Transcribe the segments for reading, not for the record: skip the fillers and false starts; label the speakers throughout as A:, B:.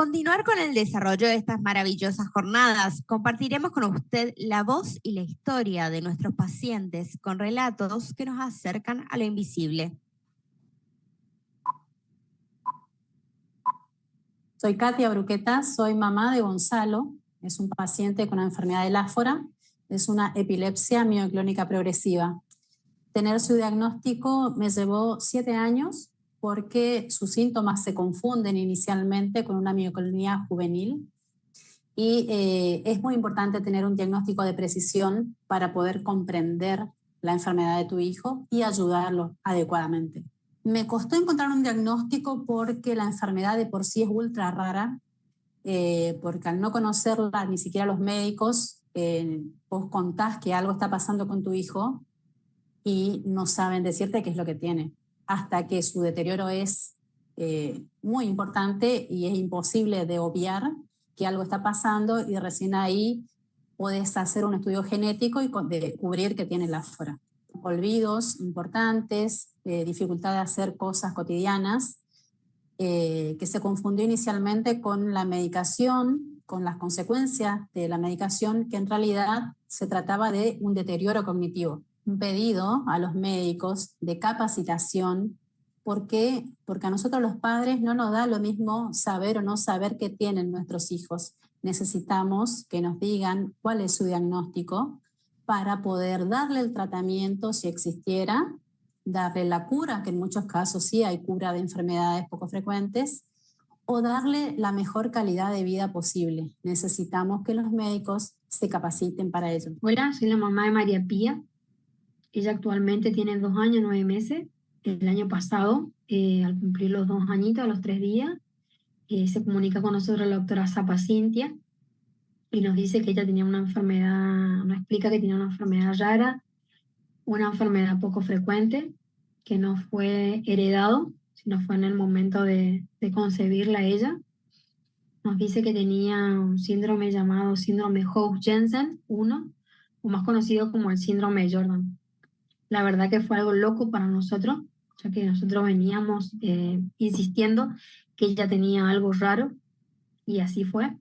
A: Continuar con el desarrollo de estas maravillosas jornadas, compartiremos con usted la voz y la historia de nuestros pacientes con relatos que nos acercan a lo invisible.
B: Soy Katia Bruqueta, soy mamá de Gonzalo, es un paciente con la enfermedad de Láfora, es una epilepsia mioclónica progresiva. Tener su diagnóstico me llevó 7 años porque sus síntomas se confunden inicialmente con una mioclonía juvenil y es muy importante tener un diagnóstico de precisión para poder comprender la enfermedad de tu hijo y ayudarlo adecuadamente. Me costó encontrar un diagnóstico porque la enfermedad de por sí es ultra rara, porque al no conocerla ni siquiera los médicos, vos contás que algo está pasando con tu hijo y no saben decirte qué es lo que tiene, hasta que su deterioro es muy importante y es imposible de obviar que algo está pasando y recién ahí podés hacer un estudio genético y descubrir que tiene Láfora. Olvidos importantes, dificultad de hacer cosas cotidianas, que se confundió inicialmente con la medicación, con las consecuencias de la medicación, que en realidad se trataba de un deterioro cognitivo. Un pedido a los médicos de capacitación. ¿Por qué? Porque a nosotros los padres no nos da lo mismo saber o no saber qué tienen nuestros hijos. Necesitamos que nos digan cuál es su diagnóstico para poder darle el tratamiento si existiera, darle la cura, que en muchos casos sí hay cura de enfermedades poco frecuentes, o darle la mejor calidad de vida posible. Necesitamos que los médicos se capaciten para ello.
C: Hola, soy la mamá de María Pía. Ella actualmente tiene 2 años, 9 meses. El año pasado, al cumplir los 2 añitos, a los 3 días, se comunica con nosotros la doctora Zapa Cintia y nos dice que ella tenía una enfermedad, nos explica que tenía una enfermedad rara, una enfermedad poco frecuente, que no fue heredado, sino fue en el momento de concebirla ella. Nos dice que tenía un síndrome llamado síndrome Howe-Jensen 1, o más conocido como el síndrome de Jordan. La verdad que fue algo loco para nosotros, ya que nosotros veníamos insistiendo que ella tenía algo raro, y así fue.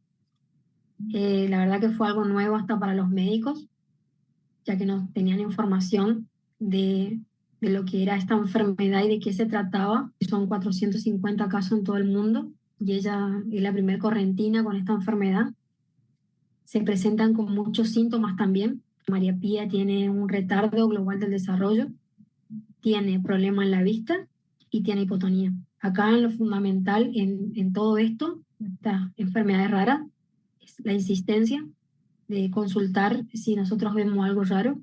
C: La verdad que fue algo nuevo hasta para los médicos, ya que no tenían información de lo que era esta enfermedad y de qué se trataba. Son 450 casos en todo el mundo y ella es la primer correntina con esta enfermedad. Se presentan con muchos síntomas también. María Pía tiene un retardo global del desarrollo, tiene problema en la vista y tiene hipotonía. Acá en lo fundamental en todo esto, esta enfermedad rara, es la insistencia de consultar si nosotros vemos algo raro,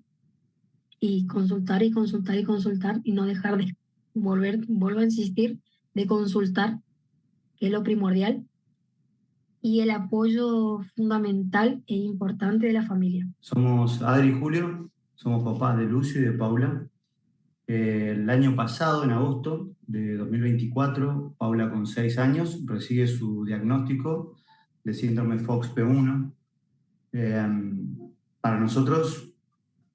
C: y consultar y consultar y consultar y no dejar de vuelvo a insistir, de consultar, que es lo primordial, y el apoyo fundamental e importante de la familia.
D: Somos Adri y Julio, somos papás de Lucio y de Paula. El año pasado, en agosto de 2024, Paula, con 6 años, recibe su diagnóstico de síndrome FOXP1. Para nosotros,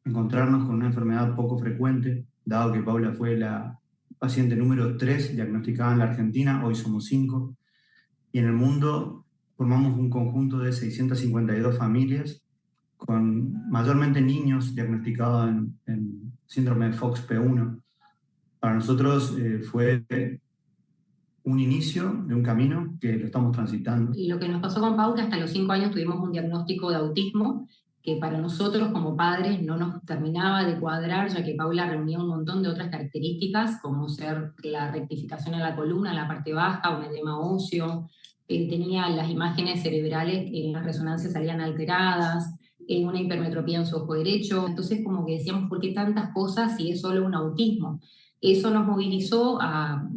D: encontrarnos con una enfermedad poco frecuente, dado que Paula fue la paciente número 3 diagnosticada en la Argentina, hoy somos 5, y en el mundo formamos un conjunto de 652 familias, con mayormente niños diagnosticados en síndrome de FOXP1. Para nosotros fue un inicio de un camino que lo estamos transitando.
E: Y lo que nos pasó con Paula, hasta los 5 años tuvimos un diagnóstico de autismo que para nosotros como padres no nos terminaba de cuadrar, ya que Paula reunía un montón de otras características, como ser la rectificación en la columna, en la parte baja, un edema óseo, tenía las imágenes cerebrales en las resonancias salían alteradas, una hipermetropía en su ojo derecho. Entonces como que decíamos, ¿por qué tantas cosas si es solo un autismo? Eso nos movilizó,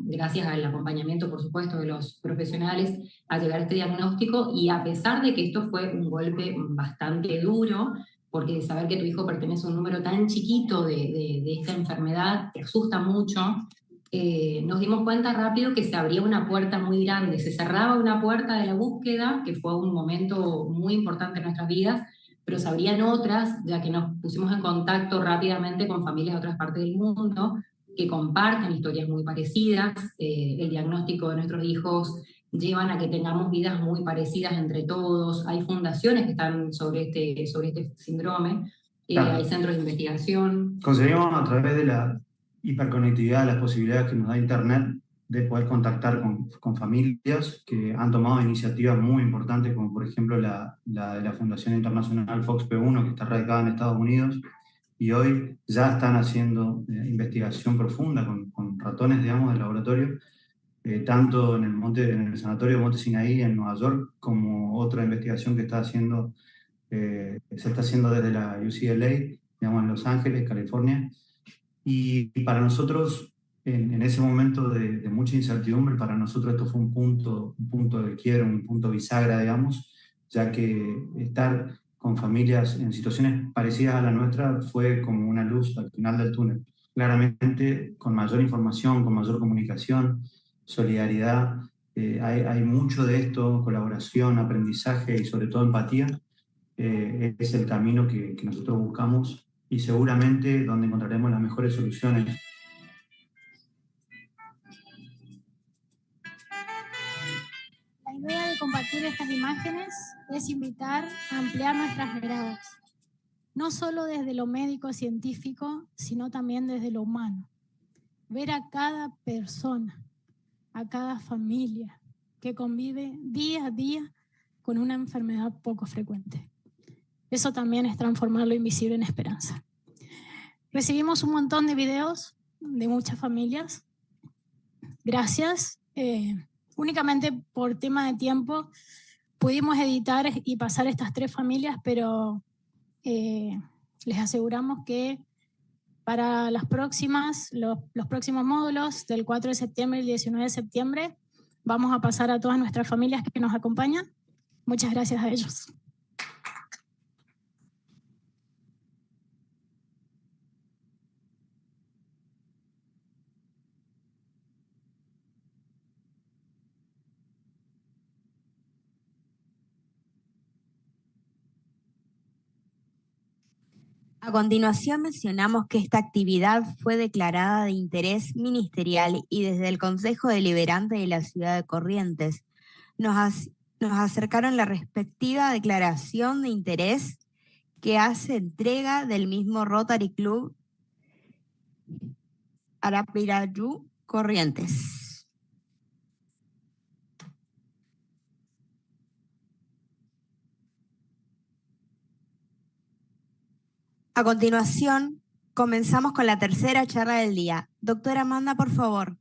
E: gracias al acompañamiento, por supuesto, de los profesionales, a llegar a este diagnóstico, y a pesar de que esto fue un golpe bastante duro, porque saber que tu hijo pertenece a un número tan chiquito de esta enfermedad te asusta mucho, nos dimos cuenta rápido que se abría una puerta muy grande, se cerraba una puerta de la búsqueda, que fue un momento muy importante en nuestras vidas, pero se abrían otras, ya que nos pusimos en contacto rápidamente con familias de otras partes del mundo, que comparten historias muy parecidas. El diagnóstico de nuestros hijos llevan a que tengamos vidas muy parecidas entre todos. Hay fundaciones que están sobre este síndrome,
D: Claro.
E: hay centros de investigación.
D: Conseguimos a través de la hiperconectividad, las posibilidades que nos da Internet, de poder contactar con familias que han tomado iniciativas muy importantes, como por ejemplo la de la Fundación Internacional FOXP1, que está radicada en Estados Unidos, y hoy ya están haciendo investigación profunda con ratones, digamos, de laboratorio, tanto en el sanatorio Monte Sinaí en Nueva York, como otra investigación que se está haciendo desde la UCLA, digamos, en Los Ángeles, California. Y para nosotros, en ese momento de mucha incertidumbre, para nosotros esto fue un punto de quiebra, un punto bisagra, digamos, ya que estar con familias en situaciones parecidas a la nuestra fue como una luz al final del túnel. Claramente, con mayor información, con mayor comunicación, solidaridad, hay mucho de esto, colaboración, aprendizaje y sobre todo empatía. Es el camino que nosotros buscamos y seguramente donde encontraremos las mejores soluciones.
F: La idea de compartir estas imágenes es invitar a ampliar nuestras miradas, no solo desde lo médico-científico, sino también desde lo humano. Ver a cada persona, a cada familia que convive día a día con una enfermedad poco frecuente. Eso también es transformar lo invisible en esperanza. Recibimos un montón de videos de muchas familias. Gracias. Únicamente por tema de tiempo pudimos editar y pasar estas 3 familias, pero les aseguramos que para los próximos módulos del 4 de septiembre y el 19 de septiembre vamos a pasar a todas nuestras familias que nos acompañan. Muchas gracias a ellos.
A: A continuación mencionamos que esta actividad fue declarada de interés ministerial y desde el Consejo Deliberante de la Ciudad de Corrientes nos acercaron la respectiva declaración de interés que hace entrega del mismo Rotary Club Arapirayu Corrientes. A continuación, comenzamos con la tercera charla del día. Doctora Amanda, por favor.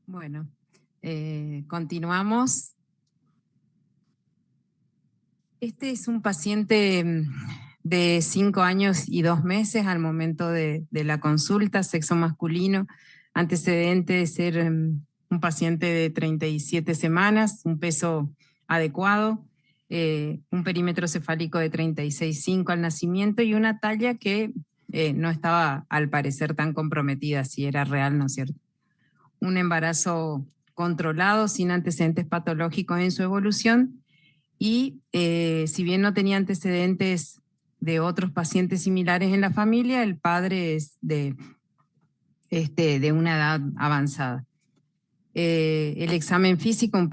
G: Bueno, continuamos. Este es un paciente de 5 años y 2 meses al momento de la consulta, sexo masculino, antecedente de ser un paciente de 37 semanas, un peso adecuado, un perímetro cefálico de 36,5 al nacimiento y una talla que no estaba al parecer tan comprometida, si era real, ¿no es cierto? Un embarazo controlado, sin antecedentes patológicos en su evolución y si bien no tenía antecedentes de otros pacientes similares en la familia, el padre es de una edad avanzada. El examen físico, un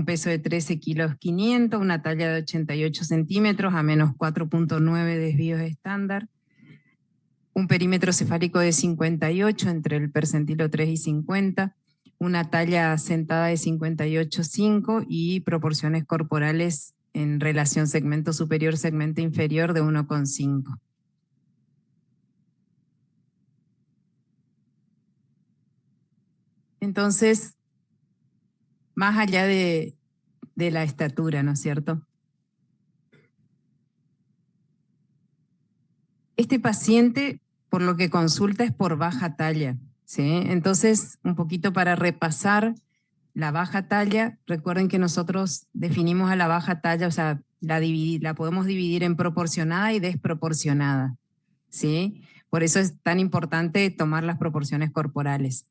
G: peso de 13 kilos 500, una talla de 88 centímetros a menos 4.9 desvíos estándar, un perímetro cefálico de 58 entre el percentilo 3 y 50, una talla sentada de 58,5 y proporciones corporales en relación segmento superior, segmento inferior de 1,5. Entonces, más allá de la estatura, ¿no es cierto? Este paciente, por lo que consulta, es por baja talla, ¿sí? Entonces, un poquito para repasar la baja talla, recuerden que nosotros definimos a la baja talla, o sea, la podemos dividir en proporcionada y desproporcionada, ¿sí? Por eso es tan importante tomar las proporciones corporales.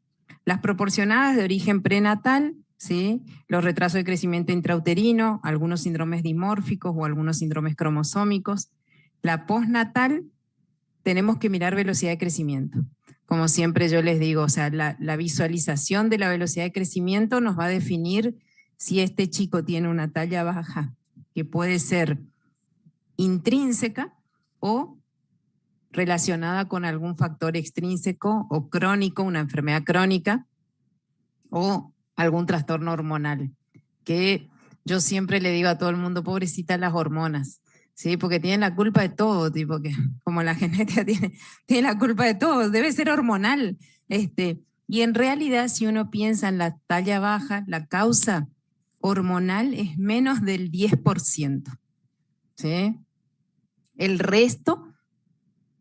G: Las proporcionadas de origen prenatal ¿sí? Los retrasos de crecimiento intrauterino, algunos síndromes dimórficos o algunos síndromes cromosómicos. La postnatal, tenemos que mirar velocidad de crecimiento. Como siempre yo les digo, o sea, la visualización de la velocidad de crecimiento nos va a definir si este chico tiene una talla baja, que puede ser intrínseca o relacionada con algún factor extrínseco o crónico, una enfermedad crónica o algún trastorno hormonal, que yo siempre le digo a todo el mundo, pobrecita las hormonas, ¿sí? Porque tienen la culpa de todo, tipo que como la genética tiene la culpa de todo, debe ser hormonal. Y en realidad, si uno piensa en la talla baja, la causa hormonal es menos del 10%, ¿sí? El resto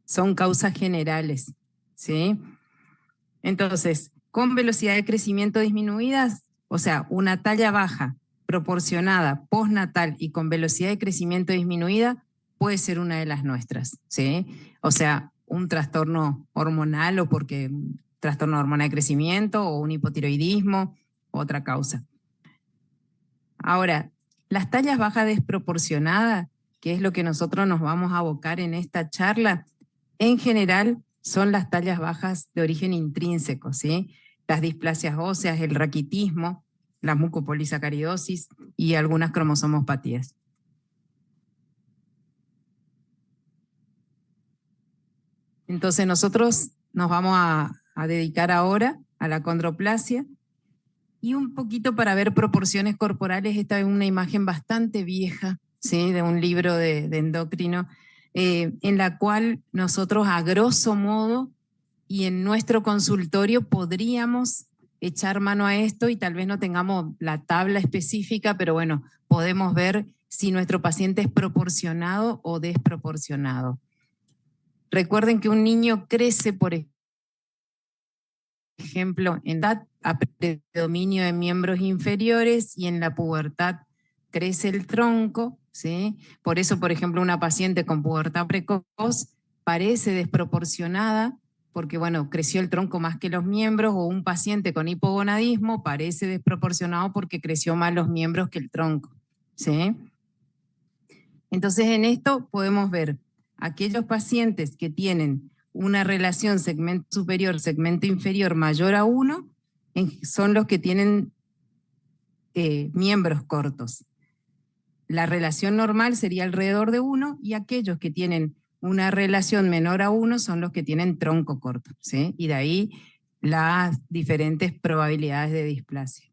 G: son causas generales, ¿sí? Entonces, con velocidad de crecimiento disminuidas, o sea, una talla baja proporcionada postnatal y con velocidad de crecimiento disminuida puede ser una de las nuestras, ¿sí? O sea, un trastorno hormonal o porque trastorno hormonal de crecimiento o un hipotiroidismo, otra causa. Ahora, las tallas bajas desproporcionadas, que es lo que nosotros nos vamos a abocar en esta charla, en general son las tallas bajas de origen intrínseco, ¿sí? Las displasias óseas, el raquitismo, la mucopolisacaridosis y algunas cromosomopatías. Entonces nosotros nos vamos a dedicar ahora a la condroplasia y un poquito para ver proporciones corporales. Esta es una imagen bastante vieja, ¿sí? De un libro de endocrino, en la cual nosotros a grosso modo y en nuestro consultorio podríamos echar mano a esto y tal vez no tengamos la tabla específica, pero bueno, podemos ver si nuestro paciente es proporcionado o desproporcionado. Recuerden que un niño crece, por ejemplo, en edad a predominio de miembros inferiores y en la pubertad crece el tronco, ¿sí? Por eso, por ejemplo, una paciente con pubertad precoz parece desproporcionada porque, bueno, creció el tronco más que los miembros, o un paciente con hipogonadismo parece desproporcionado porque creció más los miembros que el tronco, ¿sí? Entonces, en esto podemos ver aquellos pacientes que tienen una relación segmento superior, segmento inferior mayor a 1, son los que tienen miembros cortos. La relación normal sería alrededor de 1 y aquellos que tienen una relación menor a 1 son los que tienen tronco corto, ¿sí? Y de ahí las diferentes probabilidades de displasia.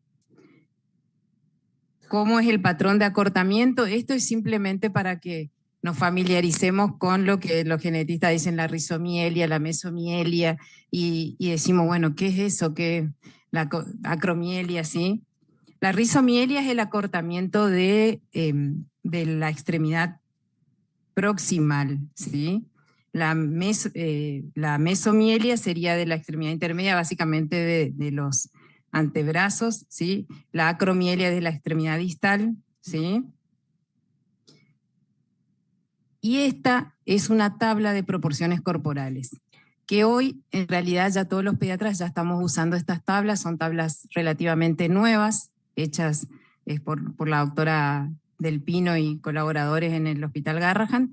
G: ¿Cómo es el patrón de acortamiento? Esto es simplemente para que nos familiaricemos con lo que los genetistas dicen la rizomielia, la mesomielia, y decimos, bueno, ¿qué es eso? ¿Qué es la acromielia? ¿Sí? La rizomielia es el acortamiento de la extremidad proximal, ¿sí? La mesomielia sería de la extremidad intermedia, básicamente de los antebrazos, ¿sí? La acromielia de la extremidad distal, ¿sí? Y esta es una tabla de proporciones corporales, que hoy en realidad ya todos los pediatras ya estamos usando estas tablas, son tablas relativamente nuevas, hechas por la doctora Del Pino y colaboradores en el Hospital Garrahan,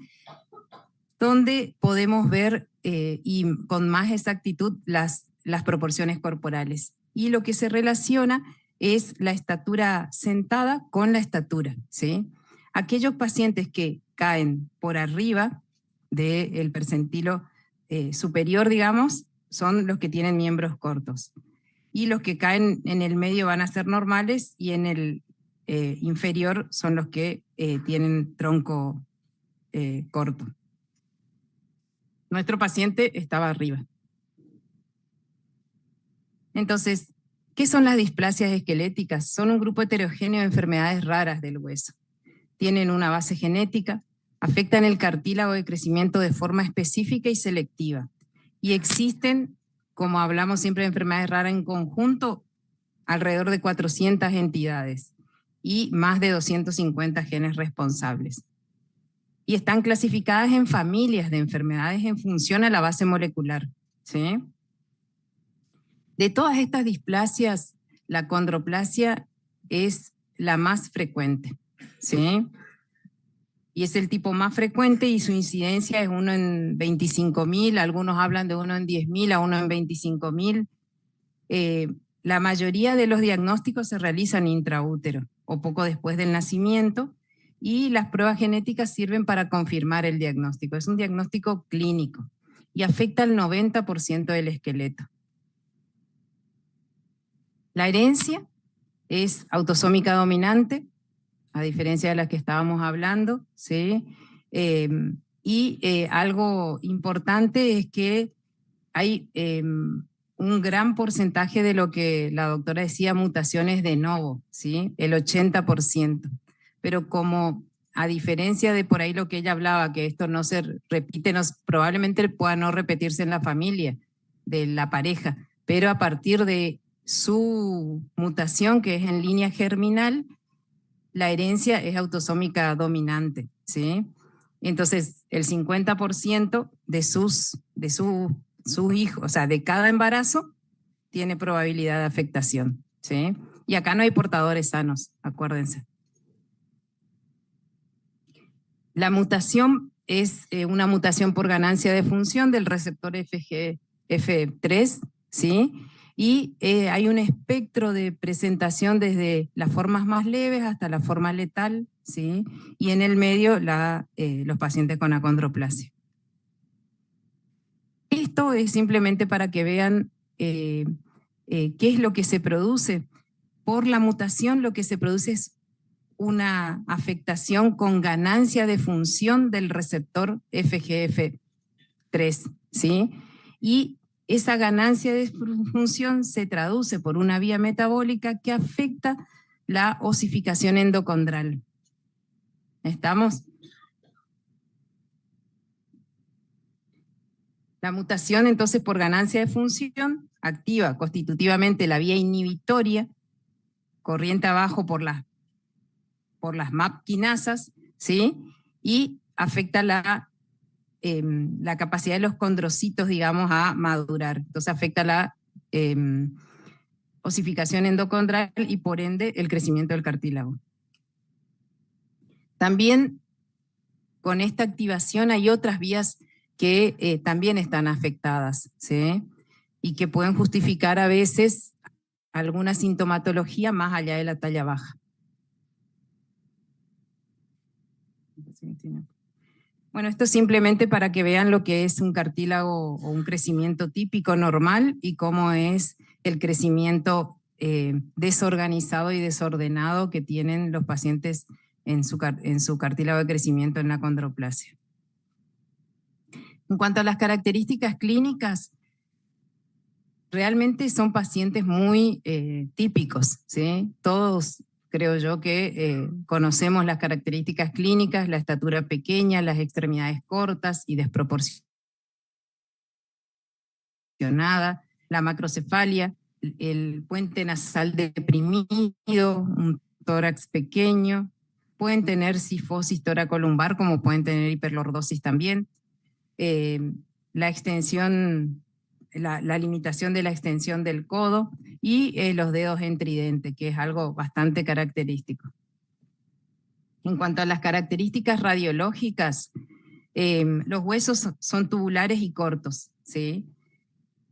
G: donde podemos ver y con más exactitud las proporciones corporales. Y lo que se relaciona es la estatura sentada con la estatura, ¿sí? Aquellos pacientes que caen por arriba del percentilo superior, digamos, son los que tienen miembros cortos. Y los que caen en el medio van a ser normales y en el inferior son los que tienen tronco corto. Nuestro paciente estaba arriba. Entonces, ¿qué son las displasias esqueléticas? Son un grupo heterogéneo de enfermedades raras del hueso. Tienen una base genética, afectan el cartílago de crecimiento de forma específica y selectiva. Y existen, como hablamos siempre de enfermedades raras en conjunto, alrededor de 400 entidades y más de 250 genes responsables. Y están clasificadas en familias de enfermedades en función a la base molecular, ¿sí? De todas estas displasias, la condroplasia es la más frecuente, ¿sí? Y es el tipo más frecuente y su incidencia es 1 en 25.000, algunos hablan de 1 en 10.000 a 1 en 25.000. La mayoría de los diagnósticos se realizan intraútero o poco después del nacimiento, y las pruebas genéticas sirven para confirmar el diagnóstico. Es un diagnóstico clínico y afecta al 90% del esqueleto. La herencia es autosómica dominante, a diferencia de la que estábamos hablando, ¿sí? Algo importante es que hay un gran porcentaje de lo que la doctora decía, mutaciones de novo, ¿sí? El 80%. Pero como a diferencia de por ahí lo que ella hablaba, que esto no se repite, probablemente pueda no repetirse en la familia de la pareja, pero a partir de su mutación, que es en línea germinal, la herencia es autosómica dominante, ¿sí? Entonces, el 50% de sus hijos, o sea, de cada embarazo, tiene probabilidad de afectación, ¿sí? Y acá no hay portadores sanos, acuérdense. La mutación es una mutación por ganancia de función del receptor FGF3, ¿sí? Y hay un espectro de presentación desde las formas más leves hasta la forma letal, ¿sí? Y en el medio los pacientes con acondroplasia. Esto es simplemente para que vean qué es lo que se produce. Por la mutación lo que se produce es una afectación con ganancia de función del receptor FGF3, ¿sí? Y esa ganancia de función se traduce por una vía metabólica que afecta la osificación endocondral. ¿Estamos? La mutación, entonces, por ganancia de función, activa constitutivamente la vía inhibitoria, corriente abajo por las MAP quinasas, ¿sí? Y afecta la capacidad de los condrocitos, digamos, a madurar. Entonces afecta la osificación endocondral y por ende el crecimiento del cartílago. También con esta activación hay otras vías que también están afectadas, ¿sí? Y que pueden justificar a veces alguna sintomatología más allá de la talla baja. Bueno, esto es simplemente para que vean lo que es un cartílago o un crecimiento típico normal y cómo es el crecimiento desorganizado y desordenado que tienen los pacientes en su cartílago de crecimiento en la acondroplasia. En cuanto a las características clínicas, realmente son pacientes muy típicos, ¿sí? Todos, creo yo, que conocemos las características clínicas, la estatura pequeña, las extremidades cortas y desproporcionada, la macrocefalia, el puente nasal deprimido, un tórax pequeño, pueden tener cifosis toracolumbar como pueden tener hiperlordosis también, la extensión, la limitación de la extensión del codo y los dedos en tridente, que es algo bastante característico. En cuanto a las características radiológicas, los huesos son tubulares y cortos, ¿sí?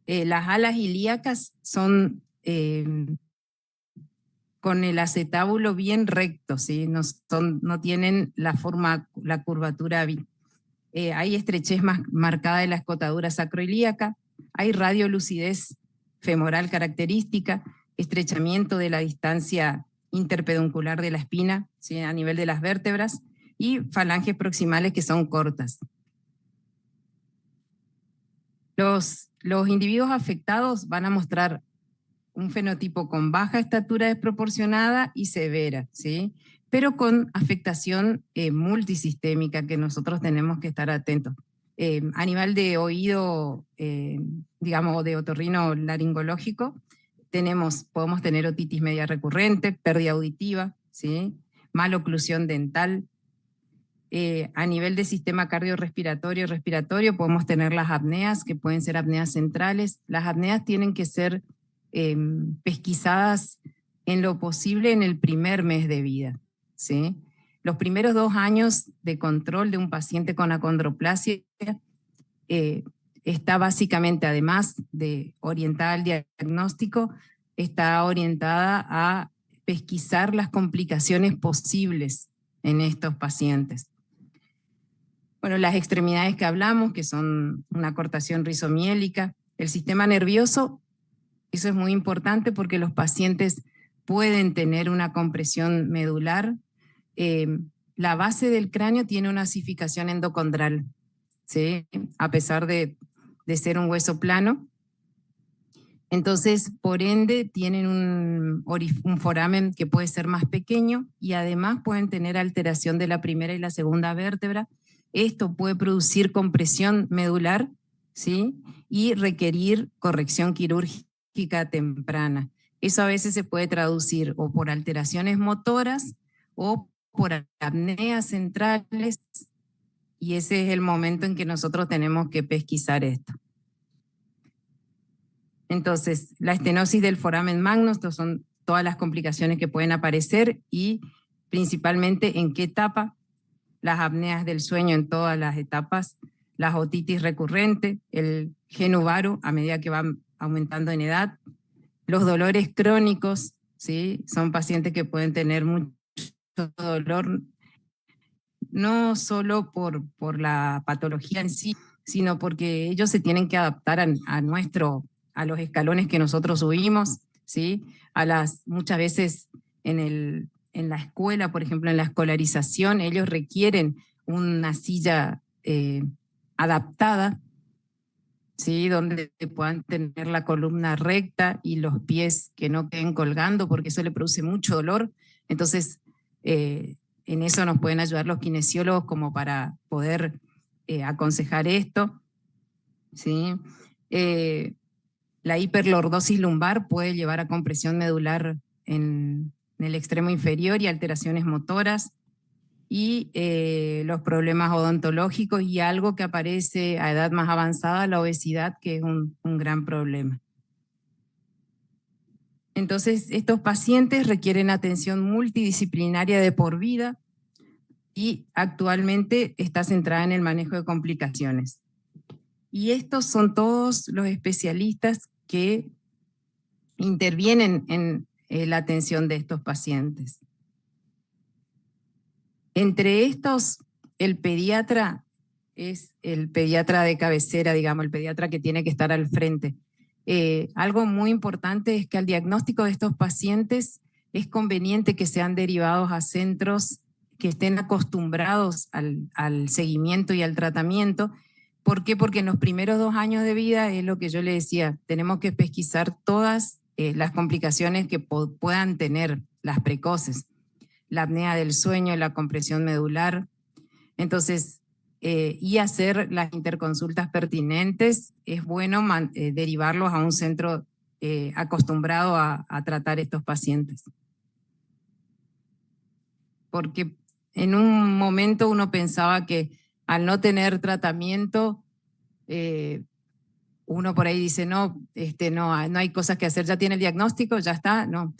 G: Las alas ilíacas son con el acetábulo bien recto, ¿sí? No tienen la curvatura. Hay estrechez más marcada de la escotadura sacroilíaca, hay radiolucidez femoral característica, estrechamiento de la distancia interpeduncular de la espina, ¿sí? A nivel de las vértebras, y falanges proximales que son cortas. Los individuos afectados van a mostrar un fenotipo con baja estatura desproporcionada y severa, ¿sí? Pero con afectación multisistémica que nosotros tenemos que estar atentos. A nivel de oído, digamos, de otorrino laringológico, podemos tener otitis media recurrente, pérdida auditiva, ¿sí? Maloclusión dental. A nivel de sistema cardiorrespiratorio y respiratorio podemos tener las apneas, que pueden ser apneas centrales. Las apneas tienen que ser pesquisadas en lo posible en el primer mes de vida, ¿sí? Los primeros 2 años de control de un paciente con acondroplasia está básicamente, además de orientada al diagnóstico, está orientada a pesquisar las complicaciones posibles en estos pacientes. Bueno, las extremidades que hablamos, que son una cortación rizomiélica, el sistema nervioso, eso es muy importante porque los pacientes pueden tener una compresión medular. La base del cráneo tiene una osificación endocondral, ¿sí? A pesar de ser un hueso plano. Entonces, por ende, tienen un foramen que puede ser más pequeño y además pueden tener alteración de la primera y la segunda vértebra. Esto puede producir compresión medular, ¿sí? Y requerir corrección quirúrgica temprana. Eso a veces se puede traducir o por alteraciones motoras o por apneas centrales, y ese es el momento en que nosotros tenemos que pesquisar esto. Entonces, la estenosis del foramen magno, estas son todas las complicaciones que pueden aparecer y principalmente en qué etapa, las apneas del sueño en todas las etapas, las otitis recurrente, el genu varo a medida que van aumentando en edad, los dolores crónicos, ¿sí? Son pacientes que pueden tener mucho dolor, no solo por la patología en sí, sino porque ellos se tienen que adaptar a los escalones que nosotros subimos, ¿sí? Muchas veces en la escuela, por ejemplo, en la escolarización, ellos requieren una silla adaptada, ¿sí? Donde puedan tener la columna recta y los pies que no queden colgando, porque eso le produce mucho dolor. Entonces, en eso nos pueden ayudar los kinesiólogos como para poder aconsejar esto, ¿sí? La hiperlordosis lumbar puede llevar a compresión medular en el extremo inferior y alteraciones motoras, y los problemas odontológicos y algo que aparece a edad más avanzada, la obesidad, que es un gran problema. Entonces, estos pacientes requieren atención multidisciplinaria de por vida y actualmente está centrada en el manejo de complicaciones. Y estos son todos los especialistas que intervienen en la atención de estos pacientes. Entre estos, el pediatra es el pediatra de cabecera, digamos, el pediatra que tiene que estar al frente. Algo muy importante es que al diagnóstico de estos pacientes es conveniente que sean derivados a centros que estén acostumbrados al seguimiento y al tratamiento. ¿Por qué? Porque en los primeros 2 años de vida, es lo que yo le decía, tenemos que pesquisar todas las complicaciones que puedan tener las precoces. La apnea del sueño, la compresión medular. Entonces, y hacer las interconsultas pertinentes, es bueno derivarlos a un centro acostumbrado a tratar estos pacientes. Porque en un momento uno pensaba que al no tener tratamiento, uno por ahí dice, no hay cosas que hacer, ya tiene el diagnóstico, ya está, no,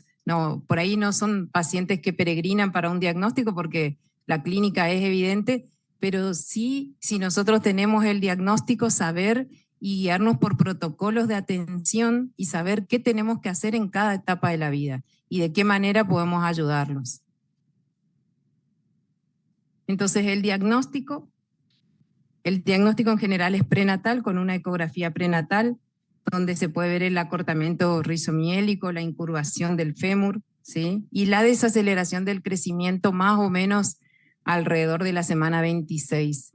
G: por ahí no son pacientes que peregrinan para un diagnóstico porque la clínica es evidente, pero sí, si nosotros tenemos el diagnóstico, saber y guiarnos por protocolos de atención y saber qué tenemos que hacer en cada etapa de la vida y de qué manera podemos ayudarlos. Entonces el diagnóstico en general es prenatal, con una ecografía prenatal, donde se puede ver el acortamiento rizomiélico, la incurvación del fémur, ¿sí? Y la desaceleración del crecimiento más o menos alrededor de la semana 26.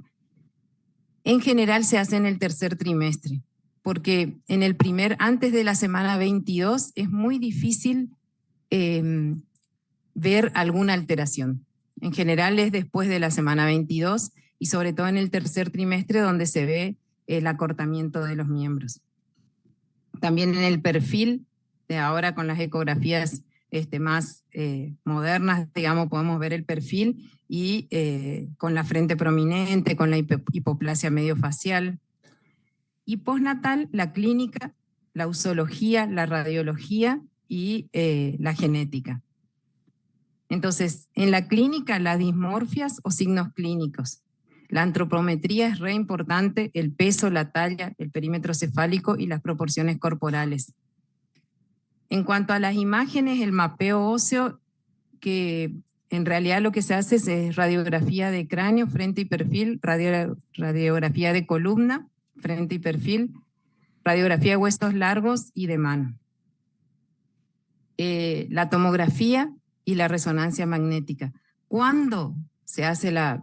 G: En general se hace en el tercer trimestre, porque antes de la semana 22 es muy difícil ver alguna alteración. En general es después de la semana 22 y sobre todo en el tercer trimestre donde se ve el acortamiento de los miembros. También en el perfil, de ahora con las ecografías más modernas, digamos, podemos ver el perfil y con la frente prominente, con la hipoplasia mediofacial. Y postnatal, la clínica, la usología, la radiología y la genética. Entonces, en la clínica, las dismorfias o signos clínicos. La antropometría es re importante, el peso, la talla, el perímetro cefálico y las proporciones corporales. En cuanto a las imágenes, el mapeo óseo, que en realidad lo que se hace es radiografía de cráneo, frente y perfil, radiografía de columna, frente y perfil, radiografía de huesos largos y de mano. La tomografía y la resonancia magnética. ¿Cuándo se hace la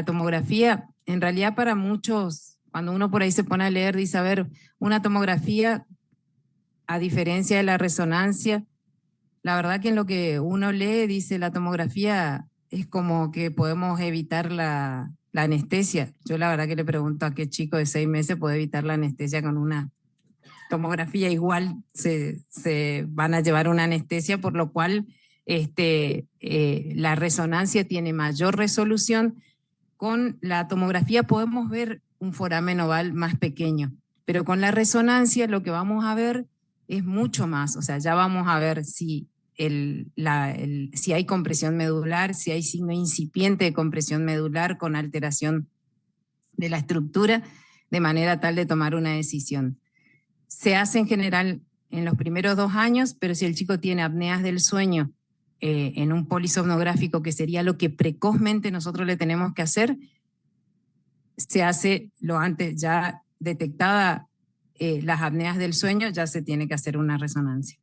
G: tomografía? En realidad para muchos, cuando uno por ahí se pone a leer, dice, a ver, una tomografía, a diferencia de la resonancia, la verdad que en lo que uno lee, dice la tomografía es como que podemos evitar la anestesia. Yo la verdad que le pregunto a qué chico de 6 meses puede evitar la anestesia con una tomografía. Igual se van a llevar una anestesia, por lo cual la resonancia tiene mayor resolución. Con la tomografía podemos ver un foramen oval más pequeño, pero con la resonancia lo que vamos a ver es mucho más. O sea, ya vamos a ver si si hay compresión medular, si hay signo incipiente de compresión medular con alteración de la estructura, de manera tal de tomar una decisión. Se hace en general en los primeros 2 años, pero si el chico tiene apneas del sueño en un polisomnográfico, que sería lo que precozmente nosotros le tenemos que hacer, se hace lo antes, ya detectada las apneas del sueño, ya se tiene que hacer una resonancia.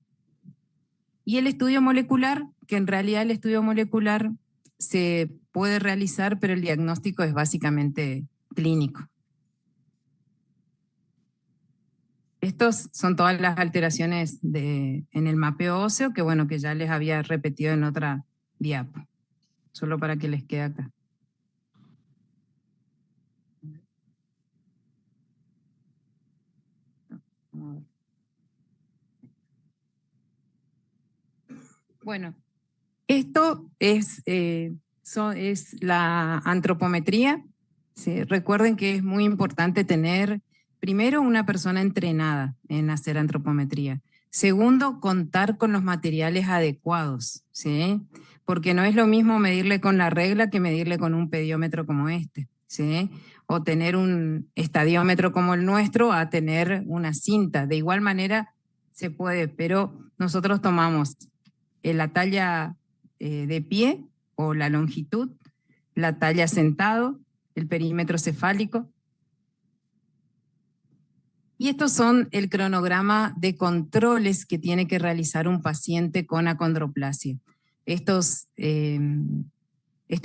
G: Y el estudio molecular, que en realidad el estudio molecular se puede realizar, pero el diagnóstico es básicamente clínico. Estos son todas las alteraciones en el mapeo óseo, que bueno, que ya les había repetido en otra diapo, solo para que les quede acá. Bueno, esto es la antropometría. ¿Sí? Recuerden que es muy importante tener, primero, una persona entrenada en hacer antropometría. Segundo, contar con los materiales adecuados, ¿sí? Porque no es lo mismo medirle con la regla que medirle con un pediómetro como este, ¿sí? O tener un estadiómetro como el nuestro a tener una cinta. De igual manera se puede, pero nosotros tomamos la talla de pie o la longitud, la talla sentado, el perímetro cefálico. Y estos son el cronograma de controles que tiene que realizar un paciente con acondroplasia. Este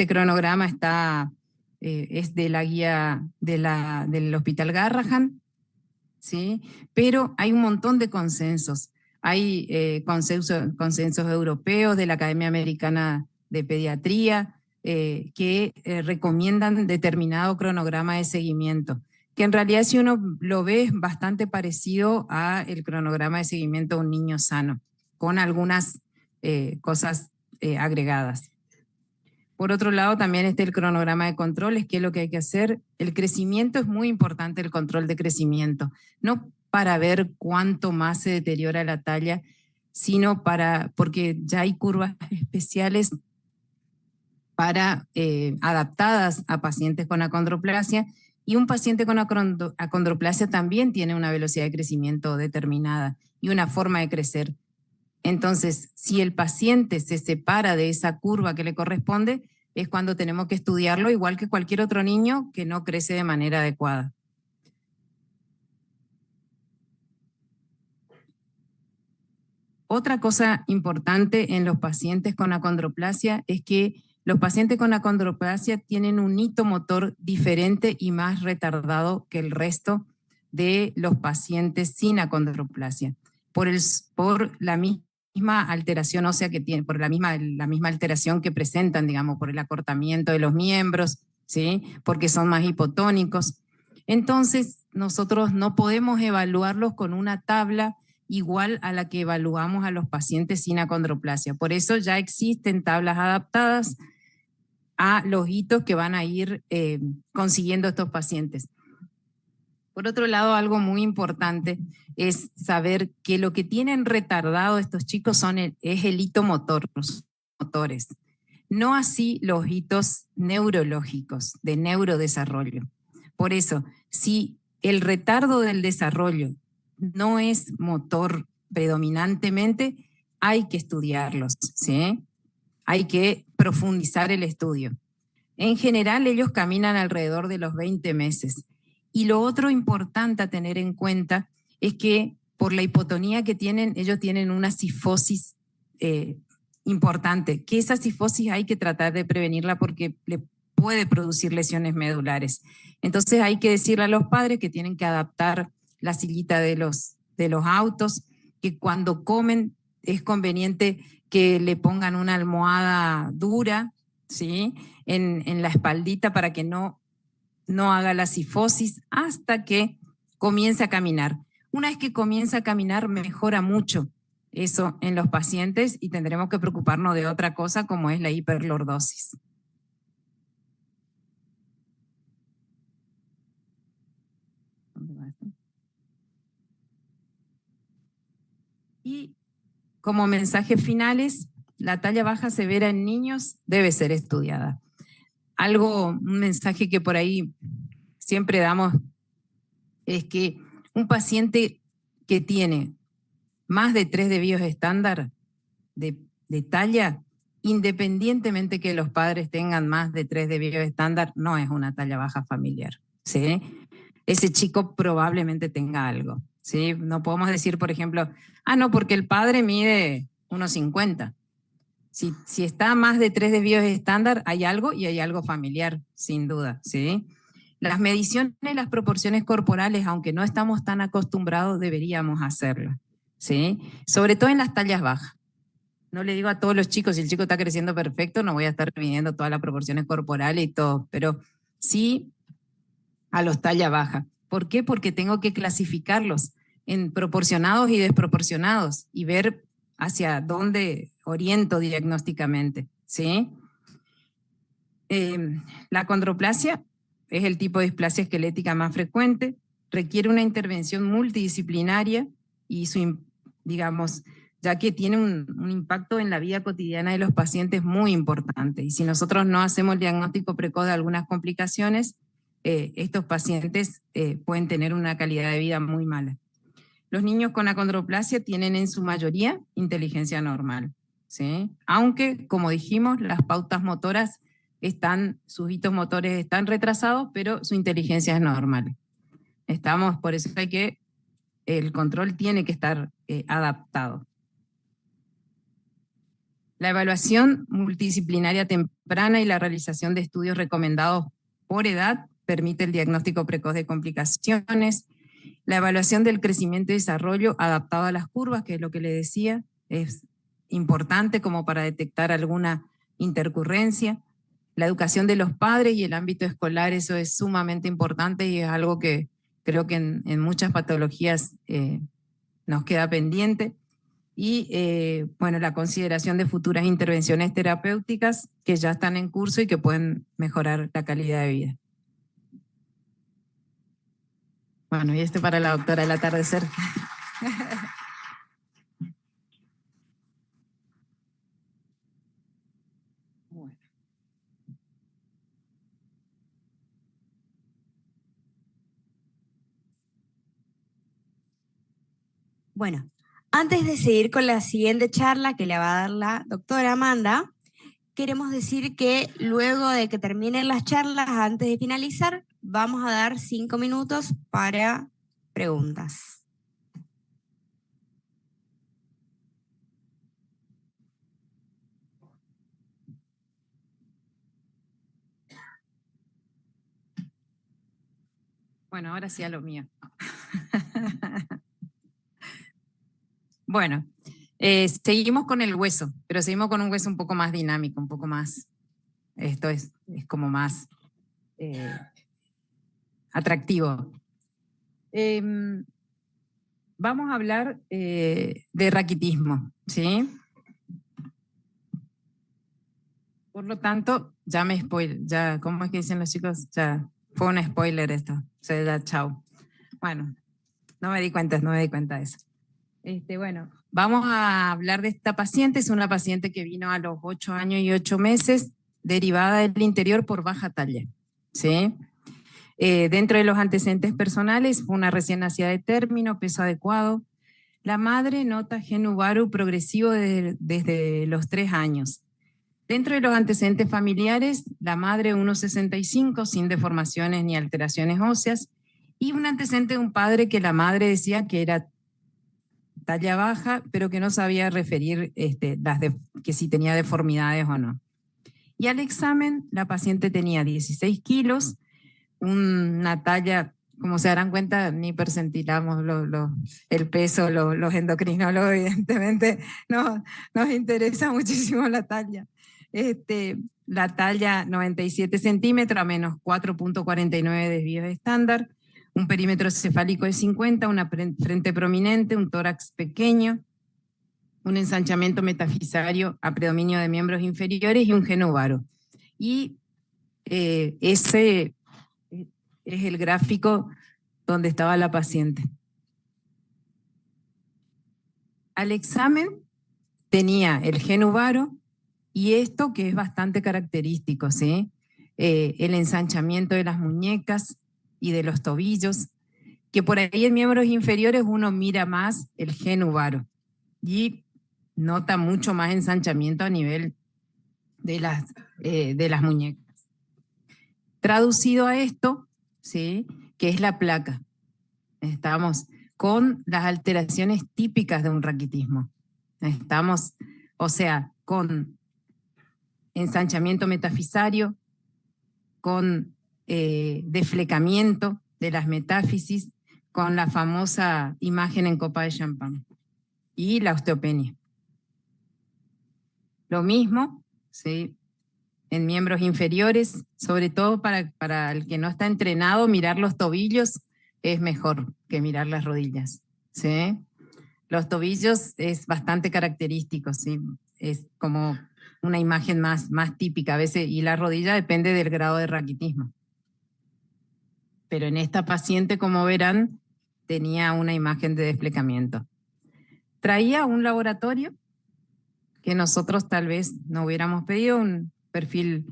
G: cronograma es de la guía del Hospital Garrahan, ¿sí? Pero hay un montón de consensos. Hay consensos europeos de la Academia Americana de Pediatría que recomiendan determinado cronograma de seguimiento, que en realidad si uno lo ve es bastante parecido al cronograma de seguimiento de un niño sano, con algunas cosas agregadas. Por otro lado, también está el cronograma de controles, que es lo que hay que hacer. El crecimiento es muy importante, el control de crecimiento, no para ver cuánto más se deteriora la talla, sino porque ya hay curvas especiales adaptadas a pacientes con acondroplasia, y un paciente con acondroplasia también tiene una velocidad de crecimiento determinada y una forma de crecer. Entonces, si el paciente se separa de esa curva que le corresponde, es cuando tenemos que estudiarlo, igual que cualquier otro niño que no crece de manera adecuada. Otra cosa importante en los pacientes con acondroplasia es que los pacientes con acondroplasia tienen un hito motor diferente y más retardado que el resto de los pacientes sin acondroplasia, por la misma alteración ósea que tienen, por la misma alteración que presentan, digamos, por el acortamiento de los miembros, ¿sí? Porque son más hipotónicos. Entonces, nosotros no podemos evaluarlos con una tabla igual a la que evaluamos a los pacientes sin acondroplasia. Por eso ya existen tablas adaptadas a los hitos que van a ir consiguiendo estos pacientes. Por otro lado, algo muy importante es saber que lo que tienen retardado estos chicos es el hito motor, los motores. No así los hitos neurológicos, de neurodesarrollo. Por eso, si el retardo del desarrollo no es motor predominantemente, hay que estudiarlos, ¿sí? Hay que profundizar el estudio. En general, ellos caminan alrededor de los 20 meses. Y lo otro importante a tener en cuenta es que por la hipotonía que tienen, ellos tienen una cifosis importante, que esa cifosis hay que tratar de prevenirla porque le puede producir lesiones medulares. Entonces hay que decirle a los padres que tienen que adaptar la sillita de los autos, que cuando comen es conveniente que le pongan una almohada dura, ¿sí? En la espaldita para que no haga la cifosis hasta que comience a caminar. Una vez que comienza a caminar, mejora mucho eso en los pacientes y tendremos que preocuparnos de otra cosa como es la hiperlordosis. Y como mensajes finales, la talla baja severa en niños debe ser estudiada. Un mensaje que por ahí siempre damos es que un paciente que tiene más de 3 desvíos estándar de talla, independientemente que los padres tengan más de 3 desvíos estándar, no es una talla baja familiar, ¿sí? Ese chico probablemente tenga algo, ¿sí? No podemos decir, por ejemplo, no, porque el padre mide 1,50. Si está más de 3 desvíos estándar, hay algo y hay algo familiar, sin duda, ¿sí? Las mediciones de las proporciones corporales, aunque no estamos tan acostumbrados, deberíamos hacerlas, ¿sí? Sobre todo en las tallas bajas. No le digo a todos los chicos, si el chico está creciendo perfecto, no voy a estar midiendo todas las proporciones corporales y todo, pero sí a los talla baja. ¿Por qué? Porque tengo que clasificarlos en proporcionados y desproporcionados y ver hacia dónde oriento diagnósticamente, ¿sí? La acondroplasia es el tipo de displasia esquelética más frecuente, requiere una intervención multidisciplinaria y digamos, ya que tiene un impacto en la vida cotidiana de los pacientes muy importante. Y si nosotros no hacemos el diagnóstico precoz de algunas complicaciones, estos pacientes pueden tener una calidad de vida muy mala. Los niños con acondroplasia tienen en su mayoría inteligencia normal, ¿sí? Aunque, como dijimos, las pautas motoras sus hitos motores están retrasados, pero su inteligencia es normal. Por eso el control tiene que estar adaptado. La evaluación multidisciplinaria temprana y la realización de estudios recomendados por edad permite el diagnóstico precoz de complicaciones. La evaluación del crecimiento y desarrollo adaptado a las curvas, que es lo que le decía, es importante como para detectar alguna intercurrencia. La educación de los padres y el ámbito escolar, eso es sumamente importante y es algo que creo que en muchas patologías nos queda pendiente. Y bueno, la consideración de futuras intervenciones terapéuticas que ya están en curso y que pueden mejorar la calidad de vida. Bueno, y para la doctora del atardecer.
A: Bueno, antes de seguir con la siguiente charla que le va a dar la doctora Amanda, queremos decir que luego de que terminen las charlas, antes de finalizar, vamos a dar 5 minutos para preguntas.
G: Bueno, ahora sí a lo mío. Bueno, seguimos con el hueso, pero seguimos con un hueso un poco más dinámico, un poco más, esto es como más atractivo. Vamos a hablar de raquitismo, ¿sí? Por lo tanto, ¿cómo es que dicen los chicos? Ya fue un spoiler esto, o sea, ya chao. Bueno, no me di cuenta de eso. Bueno, vamos a hablar de esta paciente. Es una paciente que vino a los 8 años y 8 meses, derivada del interior por baja talla, ¿sí? Dentro de los antecedentes personales, fue una recién nacida de término, peso adecuado. La madre nota genu varu progresivo desde los 3 años. Dentro de los antecedentes familiares, la madre 1,65, sin deformaciones ni alteraciones óseas, y un antecedente de un padre que la madre decía que era talla baja, pero que no sabía referir que si tenía deformidades o no. Y al examen, la paciente tenía 16 kilos, una talla, como se darán cuenta, ni percentilamos el peso, los endocrinólogos evidentemente nos interesa muchísimo la talla. La talla 97 centímetros a menos 4,49 desvíos estándar, un perímetro cefálico de 50, una frente prominente, un tórax pequeño, un ensanchamiento metafisario a predominio de miembros inferiores y un genu varu. Y ese es el gráfico donde estaba la paciente. Al examen tenía el genu varu y esto que es bastante característico, ¿sí? El ensanchamiento de las muñecas y de los tobillos, que por ahí en miembros inferiores uno mira más el genu varu y nota mucho más ensanchamiento a nivel de las muñecas. Traducido a esto, ¿sí? Que es la placa. Estamos con las alteraciones típicas de un raquitismo. Estamos, o sea, con ensanchamiento metafisario, con deflecamiento de las metáfisis, con la famosa imagen en copa de champán y la osteopenia. Lo mismo, ¿sí? En miembros inferiores, sobre todo para el que no está entrenado, mirar los tobillos es mejor que mirar las rodillas, ¿sí? Los tobillos es bastante característico, ¿sí? Es como una imagen más típica a veces, y la rodilla depende del grado de raquitismo. Pero en esta paciente, como verán, tenía una imagen de desplegamiento. Traía un laboratorio que nosotros tal vez no hubiéramos pedido, un perfil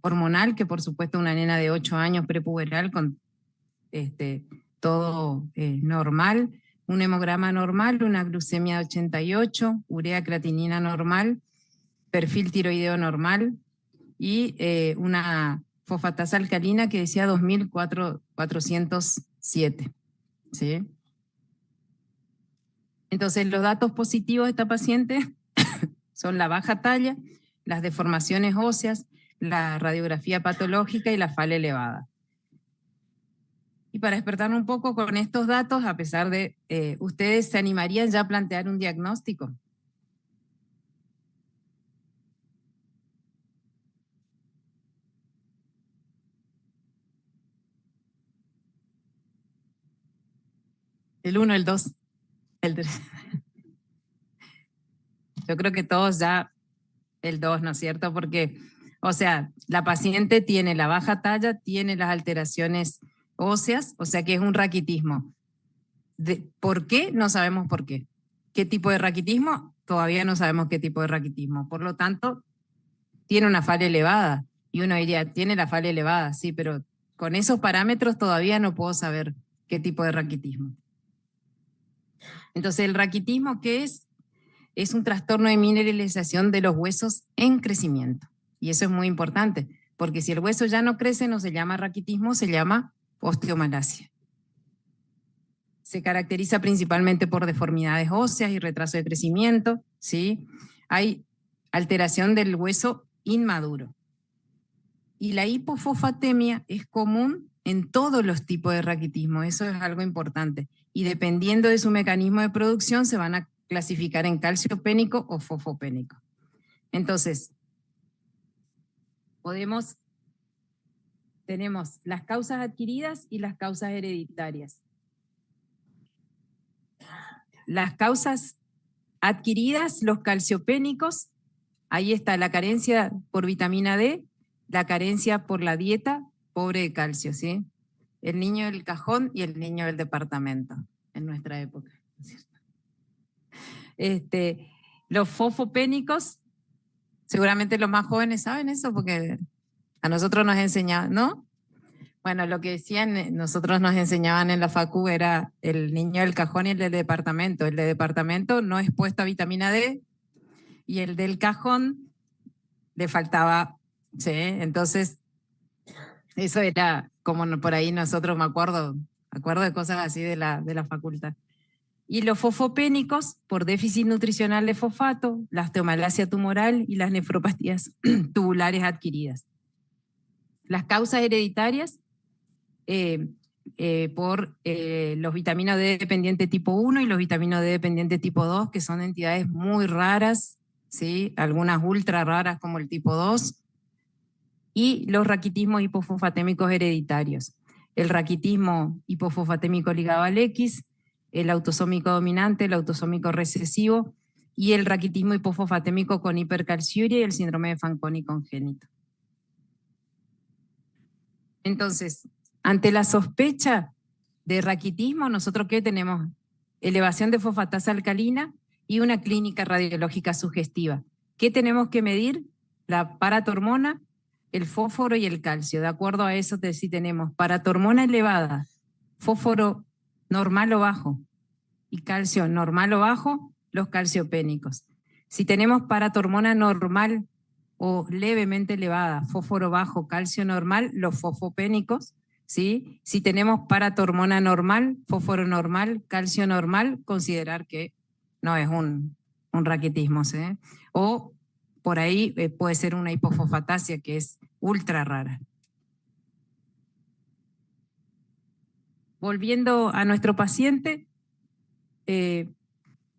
G: hormonal, que por supuesto una nena de 8 años prepuberal con todo normal, un hemograma normal, una glucemia de 88, urea creatinina normal, perfil tiroideo normal y una fosfatasa alcalina que decía 2407, ¿sí? Entonces los datos positivos de esta paciente son la baja talla, las deformaciones óseas, la radiografía patológica y la fala elevada. Y para despertar un poco con estos datos, a pesar de, ¿ustedes se animarían ya a plantear un diagnóstico? El 1, el 2, el 3. Yo creo que todos ya el 2, ¿no es cierto? Porque, o sea, la paciente tiene la baja talla, tiene las alteraciones óseas, o sea que es un raquitismo. ¿Por qué? No sabemos por qué. ¿Qué tipo de raquitismo? Todavía no sabemos qué tipo de raquitismo. Por lo tanto, tiene una falla elevada. Y uno diría, tiene la falla elevada, sí, pero con esos parámetros todavía no puedo saber qué tipo de raquitismo. Entonces, ¿el raquitismo qué es? Es un trastorno de mineralización de los huesos en crecimiento. Y eso es muy importante, porque si el hueso ya no crece, no se llama raquitismo, se llama osteomalacia. Se caracteriza principalmente por deformidades óseas y retraso de crecimiento, ¿sí? Hay alteración del hueso inmaduro. Y la hipofosfatemia es común en todos los tipos de raquitismo, eso es algo importante. Y dependiendo de su mecanismo de producción, se van a clasificar en calciopénico o fosfopénico. Entonces, tenemos las causas adquiridas y las causas hereditarias. Las causas adquiridas, los calciopénicos, ahí está la carencia por vitamina D, la carencia por la dieta pobre de calcio, ¿sí? el niño del cajón y el niño del departamento en nuestra época. Los fosfopénicos, seguramente los más jóvenes saben eso porque a nosotros nos enseñaban, ¿no? Bueno, lo que decían, nosotros nos enseñaban en la facu era el niño del cajón y el del departamento. El de departamento no expuesto a vitamina D y el del cajón le faltaba, ¿sí? Entonces, eso era como por ahí nosotros me acuerdo de cosas así de la facultad. Y los fosfopénicos, por déficit nutricional de fosfato, la osteomalacia tumoral y las nefropatías tubulares adquiridas. Las causas hereditarias, por los vitaminas D dependiente tipo 1 y los vitaminas D dependiente tipo 2, que son entidades muy raras, ¿sí? Algunas ultra raras como el tipo 2, y los raquitismos hipofosfatémicos hereditarios. El raquitismo hipofosfatémico ligado al X, el autosómico dominante, el autosómico recesivo, y el raquitismo hipofosfatémico con hipercalciuria y el síndrome de Fanconi congénito. Entonces, ante la sospecha de raquitismo, nosotros ¿qué tenemos? Elevación de fosfatasa alcalina y una clínica radiológica sugestiva. ¿Qué tenemos que medir? La paratormona, el fósforo y el calcio. De acuerdo a eso, si tenemos paratormona elevada, fósforo normal o bajo y calcio normal o bajo, los calciopénicos. Si tenemos paratormona normal o levemente elevada, fósforo bajo, calcio normal, los fosfopénicos, ¿sí? Si tenemos paratormona normal, fósforo normal, calcio normal, considerar que no es un raquitismo, ¿sí? O por ahí puede ser una hipofosfatasia que es ultra rara. Volviendo a nuestro paciente,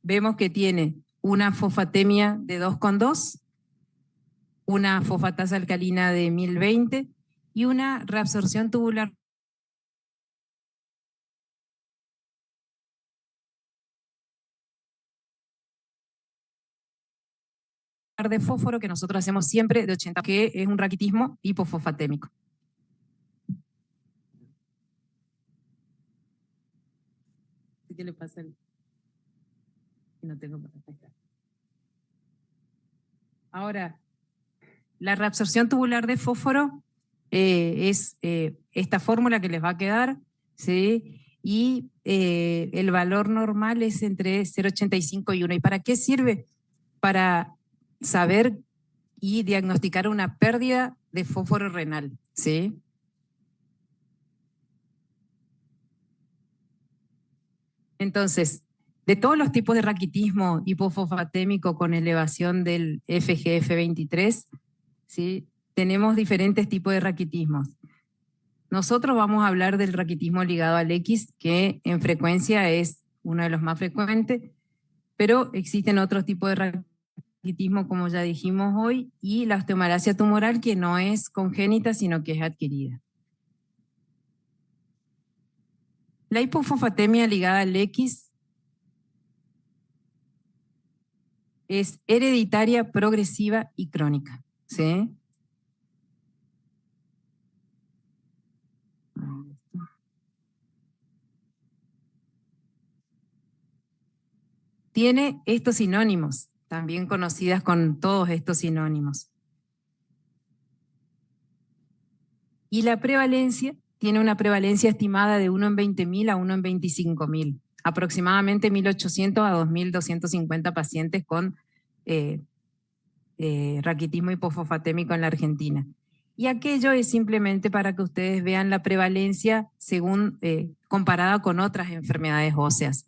G: vemos que tiene una fosfatemia de 2,2, una fosfatasa alcalina de 1020 y una reabsorción tubular de fósforo que nosotros hacemos siempre de 80, que es un raquitismo hipofosfatémico. ¿Qué le pasa? No tengo para acá. Ahora, la reabsorción tubular de fósforo es esta fórmula que les va a quedar, ¿sí? Y el valor normal es entre 0,85 y 1. ¿Y para qué sirve? Para saber y diagnosticar una pérdida de fósforo renal, ¿sí? Entonces, de todos los tipos de raquitismo hipofosfatémico con elevación del FGF23, ¿sí? Tenemos diferentes tipos de raquitismos. Nosotros vamos a hablar del raquitismo ligado al X, que en frecuencia es uno de los más frecuentes, pero existen otros tipos de raquitismo, como ya dijimos hoy, y la osteomalacia tumoral, que no es congénita, sino que es adquirida. La hipofosfatemia ligada al X es hereditaria, progresiva y crónica, ¿sí? Tiene estos sinónimos, también conocidas con todos estos sinónimos. Y la prevalencia tiene una prevalencia estimada de 1 en 20.000 a 1 en 25.000, aproximadamente 1.800 a 2.250 pacientes con raquitismo hipofosfatémico en la Argentina. Y aquello es simplemente para que ustedes vean la prevalencia según comparada con otras enfermedades óseas.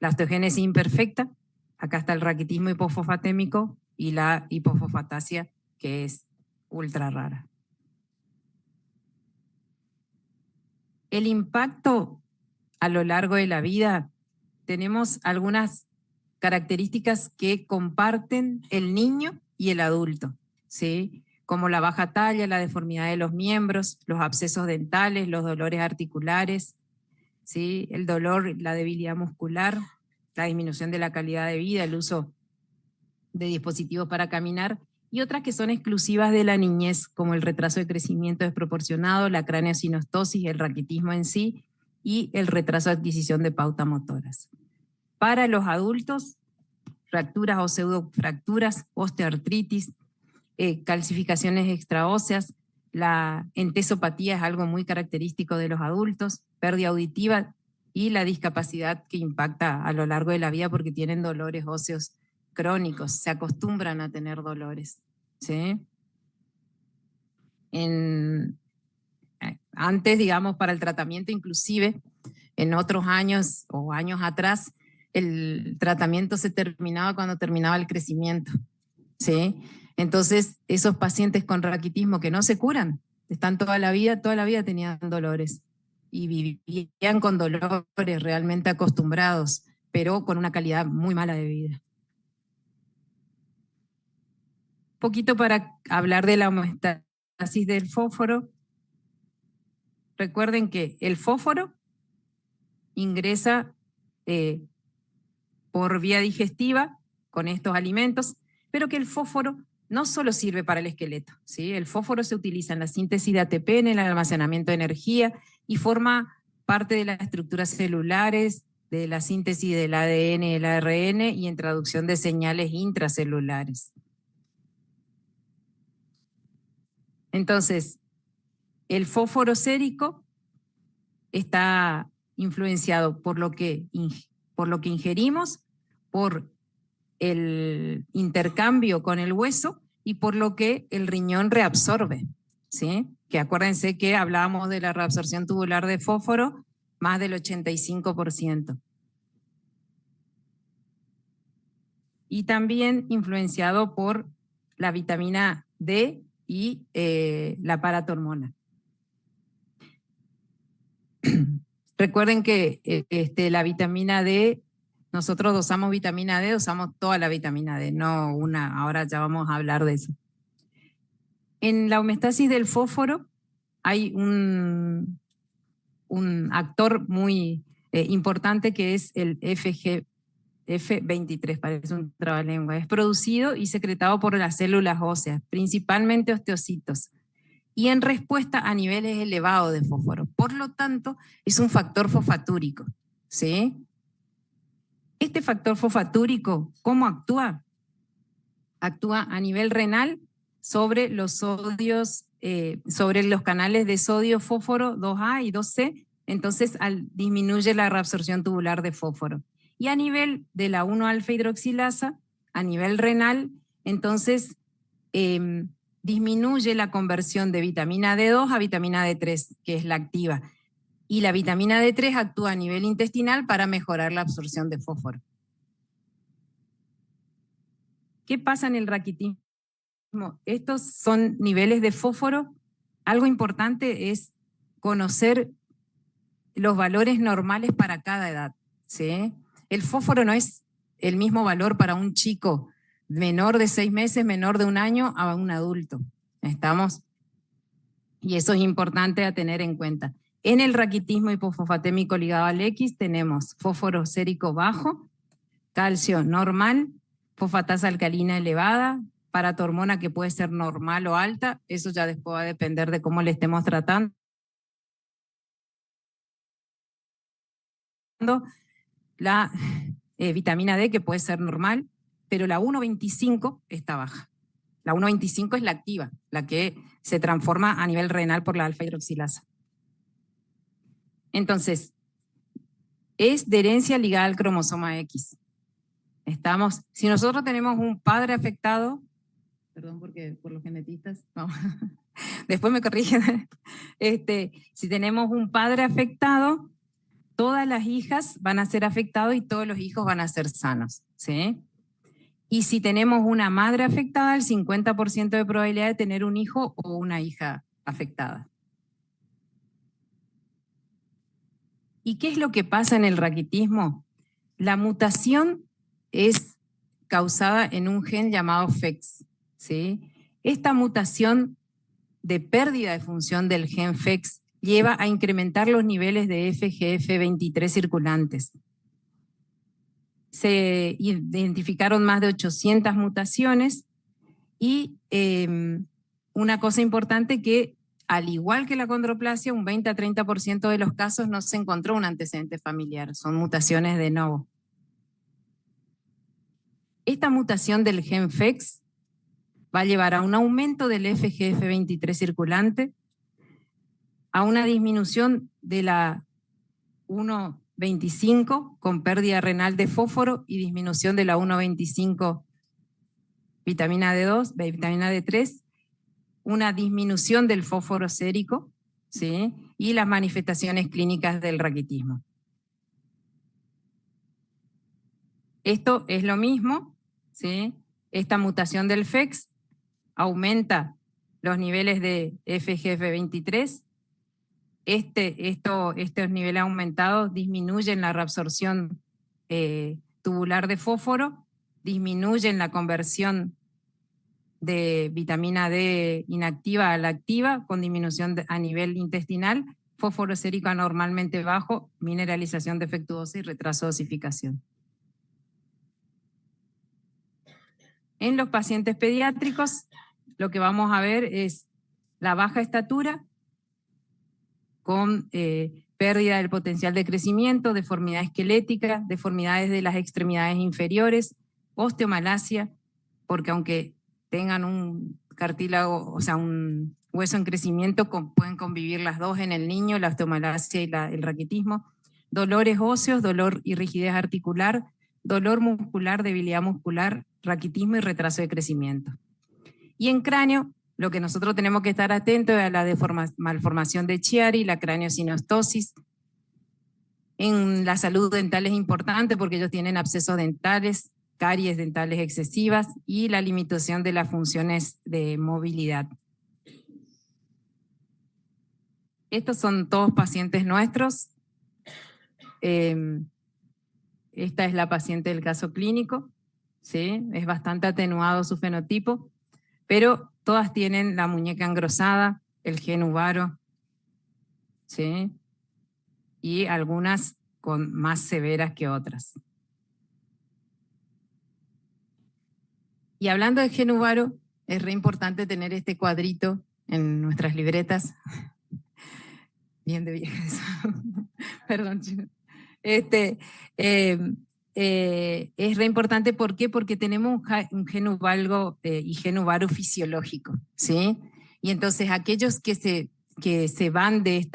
G: La osteogénesis imperfecta, acá está el raquitismo hipofosfatémico y la hipofosfatasia, que es ultra rara. El impacto a lo largo de la vida, tenemos algunas características que comparten el niño y el adulto, ¿sí? Como la baja talla, la deformidad de los miembros, los abscesos dentales, los dolores articulares, ¿sí? El dolor, la debilidad muscular, la disminución de la calidad de vida, el uso de dispositivos para caminar y otras que son exclusivas de la niñez, como el retraso de crecimiento desproporcionado, la craneosinostosis, el raquitismo en sí, y el retraso de adquisición de pautas motoras. Para los adultos, fracturas o pseudofracturas, osteoartritis, calcificaciones extraóseas, la entesopatía es algo muy característico de los adultos, pérdida auditiva y la discapacidad que impacta a lo largo de la vida porque tienen dolores óseos crónicos, se acostumbran a tener dolores, ¿sí? Antes, digamos, para el tratamiento, inclusive en otros años o años atrás, el tratamiento se terminaba cuando terminaba el crecimiento, ¿sí? Entonces, esos pacientes con raquitismo que no se curan, están toda la vida tenían dolores y vivían con dolores realmente acostumbrados, pero con una calidad muy mala de vida. Un poquito para hablar de la homeostasis del fósforo. Recuerden que el fósforo ingresa por vía digestiva con estos alimentos, pero que el fósforo no solo sirve para el esqueleto, ¿sí? El fósforo se utiliza en la síntesis de ATP, en el almacenamiento de energía y forma parte de las estructuras celulares, de la síntesis del ADN y el ARN y en traducción de señales intracelulares. Entonces, el fósforo sérico está influenciado por lo que ingerimos, por el intercambio con el hueso y por lo que el riñón reabsorbe, ¿sí? Que acuérdense que hablábamos de la reabsorción tubular de fósforo, más del 85%. Y también influenciado por la vitamina D y la paratormona. Recuerden que la vitamina D, nosotros dosamos vitamina D, dosamos toda la vitamina D, no una, ahora ya vamos a hablar de eso. En la homeostasis del fósforo hay un actor muy importante que es el FGF23, parece un trabalengua. Es producido y secretado por las células óseas, principalmente osteocitos, y en respuesta a niveles elevados de fósforo. Por lo tanto, es un factor fosfatúrico, ¿sí? Este factor fosfatúrico, ¿cómo actúa? Actúa a nivel renal sobre los sodios, sobre los canales de sodio-fósforo 2A y 2C, entonces disminuye la reabsorción tubular de fósforo. Y a nivel de la 1-alfa hidroxilasa, a nivel renal, entonces disminuye la conversión de vitamina D2 a vitamina D3, que es la activa. Y la vitamina D3 actúa a nivel intestinal para mejorar la absorción de fósforo. ¿Qué pasa en el raquitismo? Estos son niveles de fósforo. Algo importante es conocer los valores normales para cada edad, ¿sí? El fósforo no es el mismo valor para un chico menor de 6 meses, menor de 1 año, a un adulto. ¿Estamos? Y eso es importante a tener en cuenta. En el raquitismo hipofosfatémico ligado al X tenemos fósforo sérico bajo, calcio normal, fosfatasa alcalina elevada, paratormona que puede ser normal o alta, eso ya después va a depender de cómo le estemos tratando. La vitamina D que puede ser normal, pero la 1,25 está baja. La 1,25 es la activa, la que se transforma a nivel renal por la alfa hidroxilasa. Entonces, es de herencia ligada al cromosoma X. Estamos, si nosotros tenemos un padre afectado, perdón porque por los genetistas, no, después me corrigen, si tenemos un padre afectado, todas las hijas van a ser afectadas y todos los hijos van a ser sanos, ¿sí? Y si tenemos una madre afectada, el 50% de probabilidad de tener un hijo o una hija afectada. ¿Y qué es lo que pasa en el raquitismo? La mutación es causada en un gen llamado FEX, ¿sí? Esta mutación de pérdida de función del gen FEX lleva a incrementar los niveles de FGF23 circulantes. Se identificaron más de 800 mutaciones Y una cosa importante que, al igual que la condroplasia, un 20 a 30% de los casos no se encontró un antecedente familiar, son mutaciones de novo. Esta mutación del gen FEX va a llevar a un aumento del FGF23 circulante, a una disminución de la 1,25 con pérdida renal de fósforo y disminución de la 1,25 vitamina D2, vitamina D3, una disminución del fósforo sérico, ¿sí? Y las manifestaciones clínicas del raquitismo. Esto es lo mismo, ¿sí? Esta mutación del FEX aumenta los niveles de FGF23. Estos niveles aumentados disminuyen la reabsorción tubular de fósforo, disminuyen la conversión de vitamina D inactiva a la activa, con disminución a nivel intestinal, fósforo sérico anormalmente bajo, mineralización defectuosa y retraso de osificación. En los pacientes pediátricos, lo que vamos a ver es la baja estatura con pérdida del potencial de crecimiento, deformidad esquelética, deformidades de las extremidades inferiores, osteomalacia, porque aunque tengan un cartílago, o sea, un hueso en crecimiento, pueden convivir las dos en el niño, la osteomalacia y el raquitismo, dolores óseos, dolor y rigidez articular, dolor muscular, debilidad muscular, raquitismo y retraso de crecimiento. Y en cráneo, lo que nosotros tenemos que estar atentos es a la malformación de Chiari, la craniosinostosis. En la salud dental es importante porque ellos tienen abscesos dentales, caries dentales excesivas y la limitación de las funciones de movilidad. Estos son todos pacientes nuestros. Esta es la paciente del caso clínico, ¿sí? Es bastante atenuado su fenotipo, pero todas tienen la muñeca engrosada, el gen uvaro, ¿sí? Y algunas más severas que otras. Y hablando de gen uvaro, es re importante tener este cuadrito en nuestras libretas. Bien de viejas. Perdón, chino. Es re importante, ¿por qué? Porque tenemos un gen uvalgo y gen uvaro fisiológico, ¿sí? Y entonces aquellos que se van de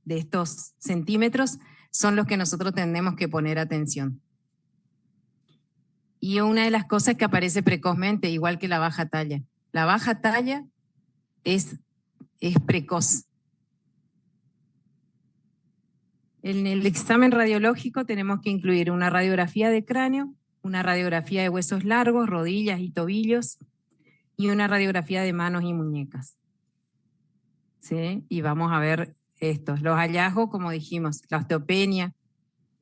G: estos centímetros son los que nosotros tenemos que poner atención. Y una de las cosas que aparece precozmente, igual que la baja talla. La baja talla es precoz. En el examen radiológico tenemos que incluir una radiografía de cráneo, una radiografía de huesos largos, rodillas y tobillos, y una radiografía de manos y muñecas. ¿Sí? Y vamos a ver estos. Los hallazgos, como dijimos, la osteopenia,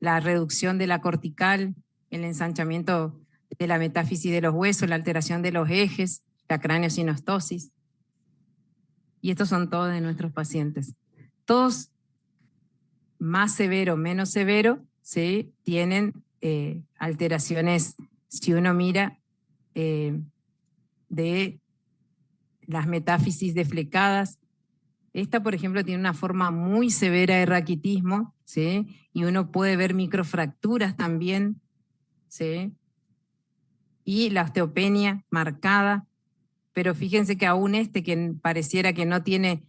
G: la reducción de la cortical, el ensanchamiento de la metáfisis de los huesos, la alteración de los ejes, la craniosinostosis. Y estos son todos de nuestros pacientes. Todos más severo, menos severo, ¿sí? Tienen alteraciones, si uno mira, de las metáfisis deflecadas. Esta, por ejemplo, tiene una forma muy severa de raquitismo, ¿sí? Y uno puede ver microfracturas también, ¿sí? Y la osteopenia marcada, pero fíjense que aún que pareciera que no tiene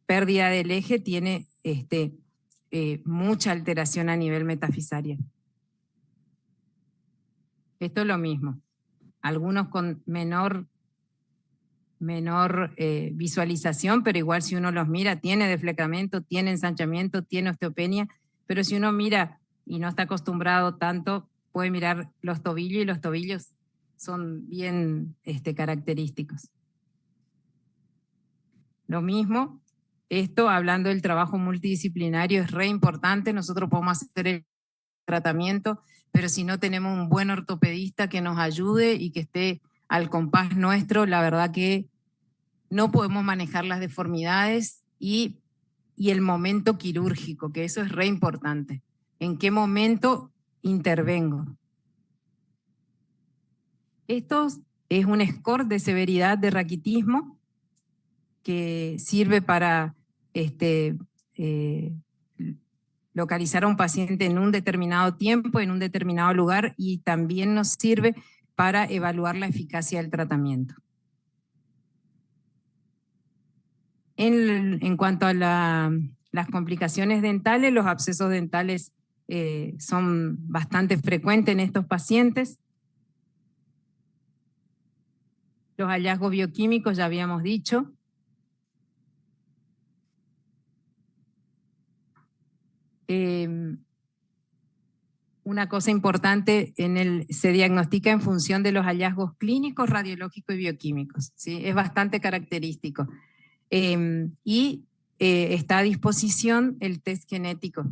G: pérdida del eje, tiene mucha alteración a nivel metafisario. Esto es lo mismo. Algunos con menor visualización, pero igual si uno los mira, tiene deflecamiento, tiene ensanchamiento, tiene osteopenia, pero si uno mira y no está acostumbrado tanto, puede mirar los tobillos y los tobillos son bien característicos. Lo mismo, esto hablando del trabajo multidisciplinario es re importante, nosotros podemos hacer el tratamiento, pero si no tenemos un buen ortopedista que nos ayude y que esté al compás nuestro, la verdad que no podemos manejar las deformidades y el momento quirúrgico, que eso es re importante. ¿En qué momento intervengo? Estos Es un score de severidad de raquitismo que sirve para localizar a un paciente en un determinado tiempo, en un determinado lugar, y también nos sirve para evaluar la eficacia del tratamiento. En cuanto a las complicaciones dentales, los abscesos dentales son bastante frecuentes en estos pacientes. Los hallazgos bioquímicos ya habíamos dicho. Una cosa importante, se diagnostica en función de los hallazgos clínicos, radiológicos y bioquímicos, ¿sí? Es bastante característico. Está a disposición el test genético,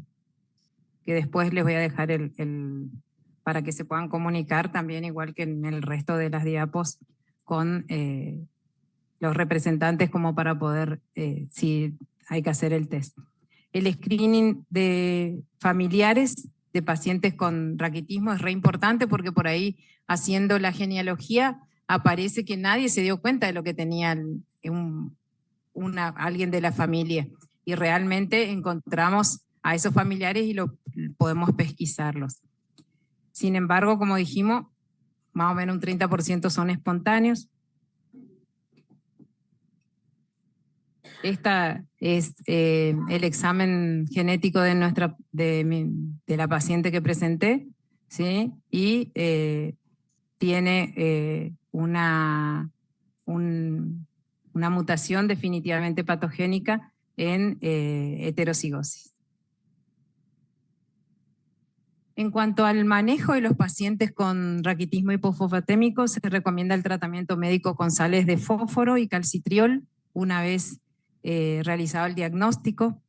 G: que después les voy a dejar para que se puedan comunicar también, igual que en el resto de las diapos, con los representantes como para poder, si hay que hacer el test. El screening de familiares de pacientes con raquitismo es re importante porque por ahí, haciendo la genealogía, aparece que nadie se dio cuenta de lo que tenía alguien de la familia. Y realmente encontramos a esos familiares y podemos pesquisarlos. Sin embargo, como dijimos, más o menos un 30% son espontáneos. Esta es el examen genético de la paciente que presenté, ¿sí? Y tiene una mutación definitivamente patogénica en heterocigosis. En cuanto al manejo de los pacientes con raquitismo hipofosfatémico, se recomienda el tratamiento médico con sales de fósforo y calcitriol una vez realizado el diagnóstico.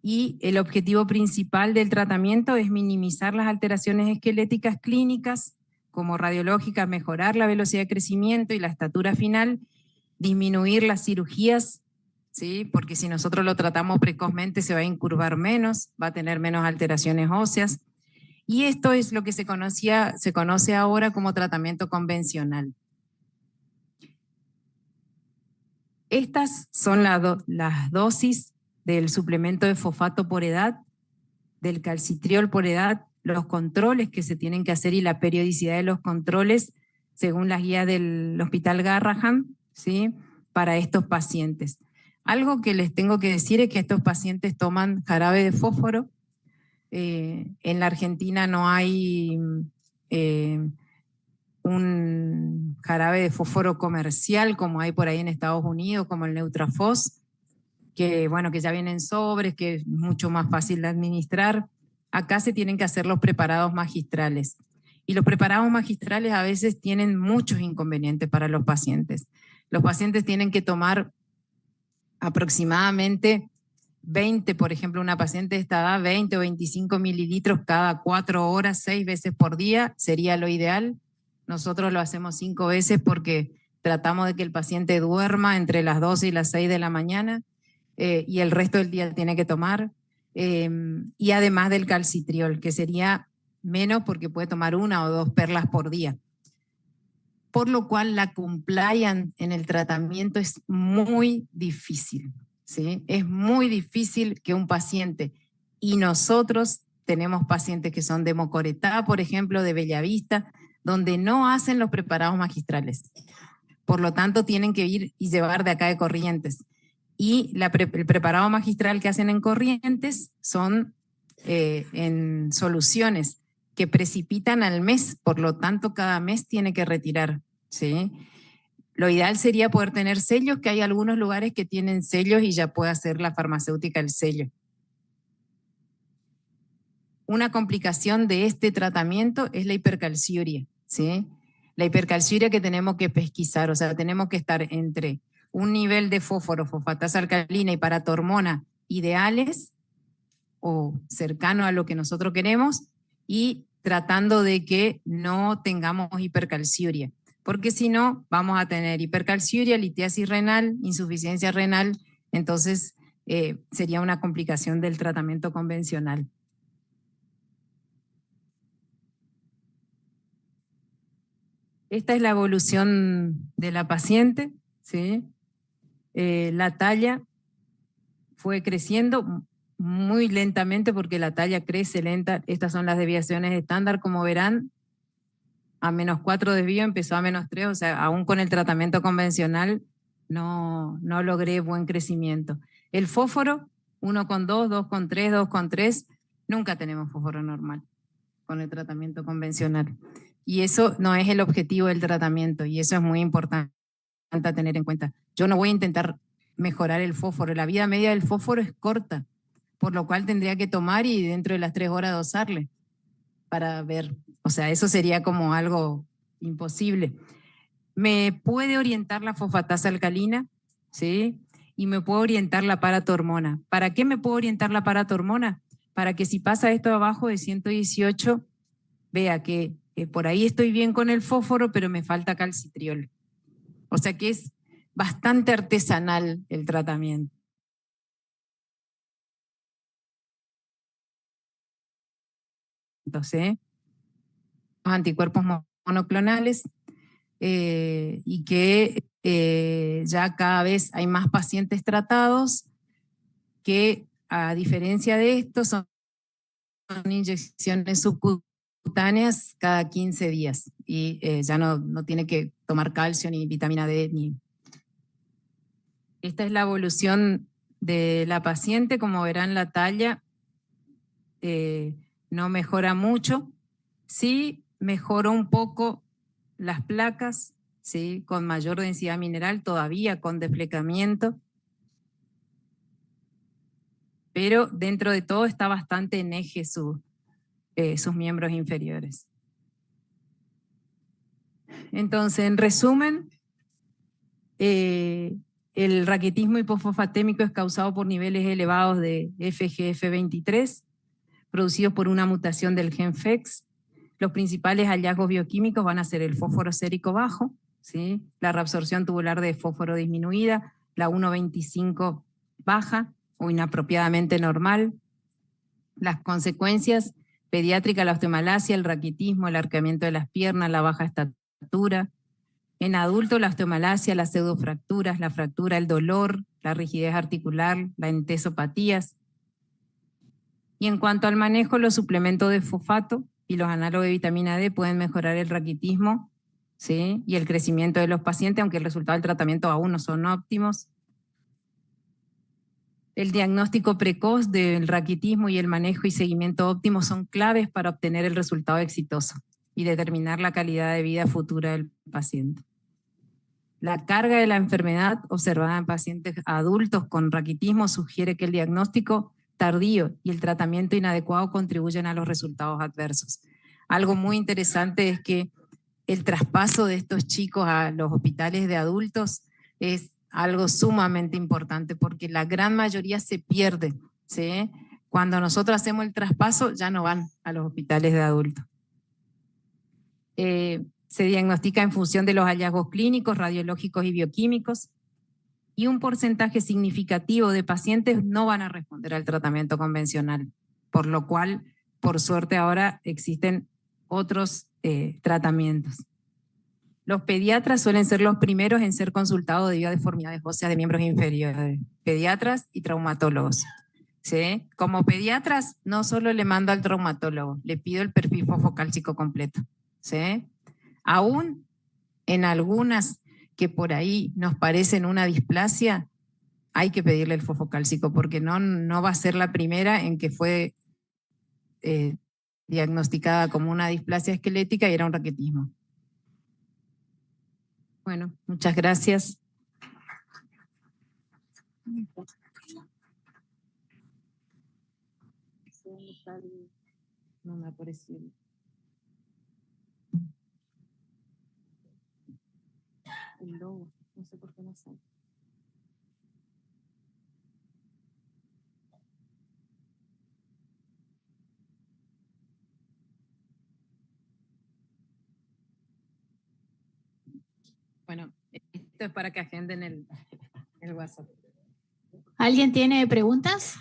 G: Y el objetivo principal del tratamiento es minimizar las alteraciones esqueléticas clínicas, como radiológicas, mejorar la velocidad de crecimiento y la estatura final, disminuir las cirugías, ¿sí? Porque si nosotros lo tratamos precozmente se va a incurvar menos, va a tener menos alteraciones óseas. Y esto es lo que se conoce ahora como tratamiento convencional. Estas son las dosis del suplemento de fosfato por edad, del calcitriol por edad, los controles que se tienen que hacer y la periodicidad de los controles según las guías del Hospital Garrahan, ¿sí? Para estos pacientes. Algo que les tengo que decir es que estos pacientes toman jarabe de fósforo. En la Argentina no hay un jarabe de fósforo comercial como hay por ahí en Estados Unidos, como el Neutrafos, que bueno, que ya vienen sobres, que es mucho más fácil de administrar. Acá se tienen que hacer los preparados magistrales. Y los preparados magistrales a veces tienen muchos inconvenientes para los pacientes. Los pacientes tienen que tomar aproximadamente 20, por ejemplo, una paciente de esta edad, 20 o 25 mililitros cada 4 horas, 6 veces por día, sería lo ideal. Nosotros lo hacemos 5 veces porque tratamos de que el paciente duerma entre las 12 y las 6 de la mañana y el resto del día tiene que tomar. Y además del calcitriol, que sería menos porque puede tomar 1 o 2 perlas por día. Por lo cual la compliance en el tratamiento es muy difícil, ¿sí? Es muy difícil que un paciente, y nosotros tenemos pacientes que son de Mocoretá, por ejemplo, de Bellavista, donde no hacen los preparados magistrales. Por lo tanto, tienen que ir y llevar de acá de Corrientes. Y el preparado magistral que hacen en Corrientes son en soluciones que precipitan al mes, por lo tanto cada mes tiene que retirar, ¿sí? Lo ideal sería poder tener sellos, que hay algunos lugares que tienen sellos y ya puede hacer la farmacéutica el sello. Una complicación de este tratamiento es la hipercalciuria, ¿sí? La hipercalciuria que tenemos que pesquisar, o sea, tenemos que estar entre un nivel de fósforo, fosfatasa alcalina y paratormona ideales o cercano a lo que nosotros queremos y tratando de que no tengamos hipercalciuria, porque si no vamos a tener hipercalciuria, litiasis renal, insuficiencia renal, entonces sería una complicación del tratamiento convencional. Esta es la evolución de la paciente, ¿sí? La talla fue creciendo muy lentamente porque la talla crece lenta. Estas son las desviaciones estándar, como verán. A -4 desvío, empezó a -3, o sea, aún con el tratamiento convencional no logré buen crecimiento. El fósforo, 1,2, 2,3, 2,3, nunca tenemos fósforo normal con el tratamiento convencional. Y eso no es el objetivo del tratamiento, y eso es muy importante a tener en cuenta. Yo no voy a intentar mejorar el fósforo, la vida media del fósforo es corta, por lo cual tendría que tomar y dentro de las 3 horas dosarle para ver. O sea, eso sería como algo imposible. Me puede orientar la fosfatasa alcalina, ¿sí? Y me puede orientar la paratormona. ¿Para qué me puede orientar la paratormona? Para que si pasa esto abajo de 118, vea que por ahí estoy bien con el fósforo, pero me falta calcitriol. O sea que es bastante artesanal el tratamiento. Entonces, los anticuerpos monoclonales y que ya cada vez hay más pacientes tratados que, a diferencia de esto, son inyecciones subcutáneas cada 15 días y ya no tiene que tomar calcio ni vitamina D. Esta es la evolución de la paciente. Como verán, la talla no mejora mucho. Sí mejoró un poco las placas, ¿sí? Con mayor densidad mineral, todavía con deflecamiento, pero dentro de todo está bastante en eje sus miembros inferiores. Entonces, en resumen, el raquitismo hipofosfatémico es causado por niveles elevados de FGF23, producidos por una mutación del gen FEX. Los principales hallazgos bioquímicos van a ser el fósforo sérico bajo, ¿sí? La reabsorción tubular de fósforo disminuida, la 1,25 baja o inapropiadamente normal. Las consecuencias pediátricas, la osteomalacia, el raquitismo, el arqueamiento de las piernas, la baja estatura. En adultos, la osteomalacia, las pseudofracturas, la fractura, el dolor, la rigidez articular, las entesopatías. Y en cuanto al manejo, los suplementos de fosfato y los análogos de vitamina D pueden mejorar el raquitismo, ¿sí? Y el crecimiento de los pacientes, aunque el resultado del tratamiento aún no son óptimos. El diagnóstico precoz del raquitismo y el manejo y seguimiento óptimo son claves para obtener el resultado exitoso y determinar la calidad de vida futura del paciente. La carga de la enfermedad observada en pacientes adultos con raquitismo sugiere que el diagnóstico tardío y el tratamiento inadecuado contribuyen a los resultados adversos. Algo muy interesante es que el traspaso de estos chicos a los hospitales de adultos es algo sumamente importante porque la gran mayoría se pierde, ¿sí? Cuando nosotros hacemos el traspaso ya no van a los hospitales de adultos. Se diagnostica en función de los hallazgos clínicos, radiológicos y bioquímicos, y un porcentaje significativo de pacientes no van a responder al tratamiento convencional, por lo cual, por suerte, ahora existen otros tratamientos. Los pediatras suelen ser los primeros en ser consultados debido a deformidades óseas de miembros inferiores, pediatras y traumatólogos. ¿Sí? Como pediatras, no solo le mando al traumatólogo, le pido el perfil fosfocálcico completo. ¿Sí? Aún en algunas que por ahí nos parecen una displasia, hay que pedirle el fosfocálcico porque no va a ser la primera en que fue diagnosticada como una displasia esquelética y era un raquitismo. Bueno, muchas gracias. No me apareció. El logo, no sé por qué no sale. Bueno, esto es para que agenden el WhatsApp.
F: ¿Alguien tiene preguntas?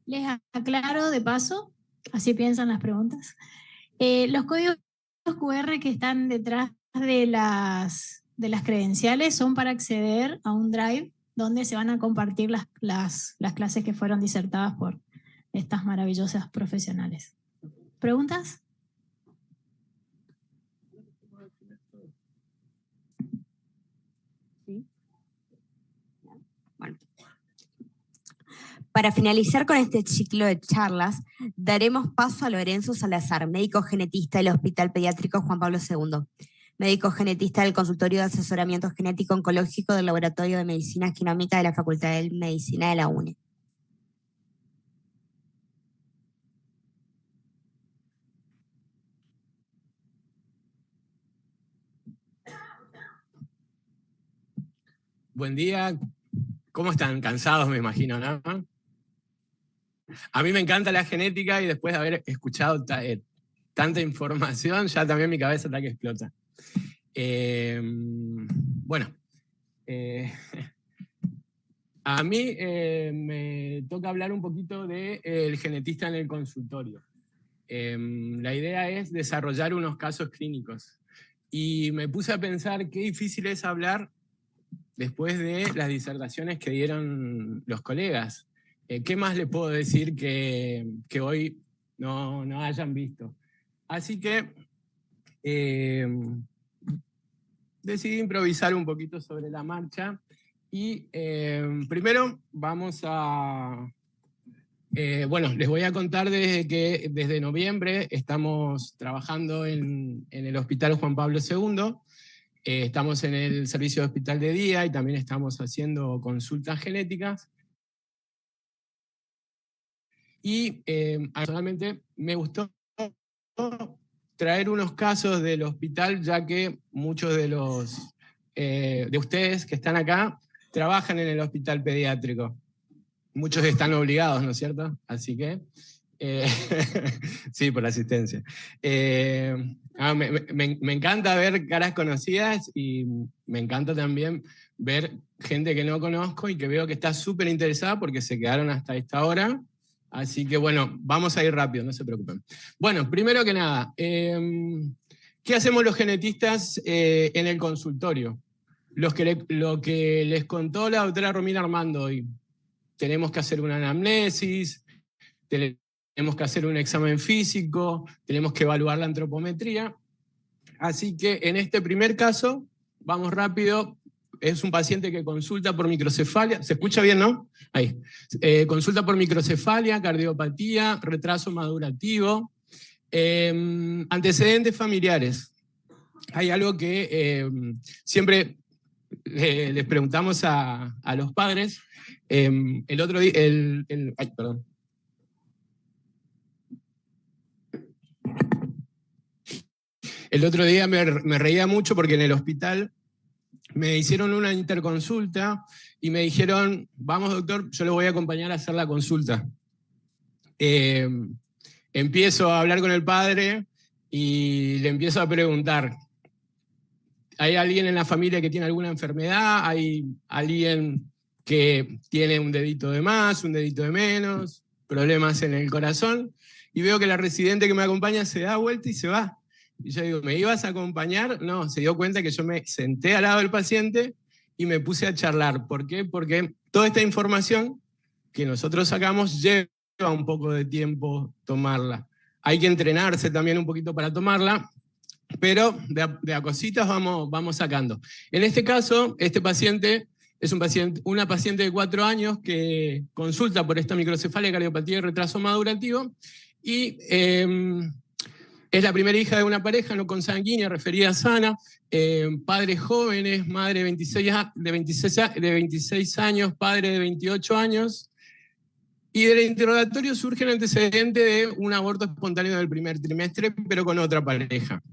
F: Les aclaro de paso, así piensan las preguntas. Los códigos QR que están detrás de las credenciales son para acceder a un drive donde se van a compartir las clases que fueron disertadas por estas maravillosas profesionales. ¿Preguntas?
A: Bueno. Para finalizar con este ciclo de charlas, daremos paso a Lorenzo Salazar, médico genetista del Hospital Pediátrico Juan Pablo II, médico genetista del Consultorio de Asesoramiento Genético Oncológico del Laboratorio de Medicina Genómica de la Facultad de Medicina de la UNE.
H: Buen día, ¿cómo están? Cansados, me imagino, ¿no? A mí me encanta la genética y después de haber escuchado tanta información, ya también mi cabeza está que explota. Bueno, a mí me toca hablar un poquito del genetista en el consultorio. La idea es desarrollar unos casos clínicos. Y me puse a pensar qué difícil es hablar después de las disertaciones que dieron los colegas. ¿Qué más le puedo decir que hoy no hayan visto? Así que decidí improvisar un poquito sobre la marcha y primero vamos a... bueno, les voy a contar desde noviembre estamos trabajando en el Hospital Juan Pablo II. Estamos en el servicio de hospital de día y también estamos haciendo consultas genéticas. Y actualmente me gustó traer unos casos del hospital, ya que muchos de ustedes que están acá trabajan en el hospital pediátrico. Muchos están obligados, ¿no es cierto? Así que, sí, por la asistencia. Me encanta ver caras conocidas y me encanta también ver gente que no conozco y que veo que está súper interesada porque se quedaron hasta esta hora. Así que bueno, vamos a ir rápido, no se preocupen. Bueno, primero que nada, ¿qué hacemos los genetistas en el consultorio? Lo que les contó la doctora Romina Armando hoy. Tenemos que hacer una anamnesis, tenemos que hacer un examen físico, tenemos que evaluar la antropometría. Así que en este primer caso, vamos rápido, es un paciente que consulta por microcefalia, ¿se escucha bien, no? Ahí. Consulta por microcefalia, cardiopatía, retraso madurativo, antecedentes familiares. Hay algo que siempre les preguntamos a los padres. El otro día, ay, perdón. El otro día me reía mucho porque en el hospital me hicieron una interconsulta y me dijeron, vamos doctor, yo lo voy a acompañar a hacer la consulta. Empiezo a hablar con el padre y le empiezo a preguntar, ¿hay alguien en la familia que tiene alguna enfermedad? ¿Hay alguien que tiene un dedito de más, un dedito de menos, problemas en el corazón? Y veo que la residente que me acompaña se da vuelta y se va. Y yo digo, ¿me ibas a acompañar? No, se dio cuenta que yo me senté al lado del paciente y me puse a charlar. ¿Por qué? Porque toda esta información que nosotros sacamos lleva un poco de tiempo tomarla. Hay que entrenarse también un poquito para tomarla, pero de a cositas vamos sacando. En este caso, este paciente es una paciente de 4 años que consulta por esta microcefalia, cardiopatía y retraso madurativo, y es la primera hija de una pareja no consanguínea, referida sana, padres jóvenes, madre de 26 años, padre de 28 años, y del interrogatorio surge el antecedente de un aborto espontáneo del primer trimestre, pero con otra pareja.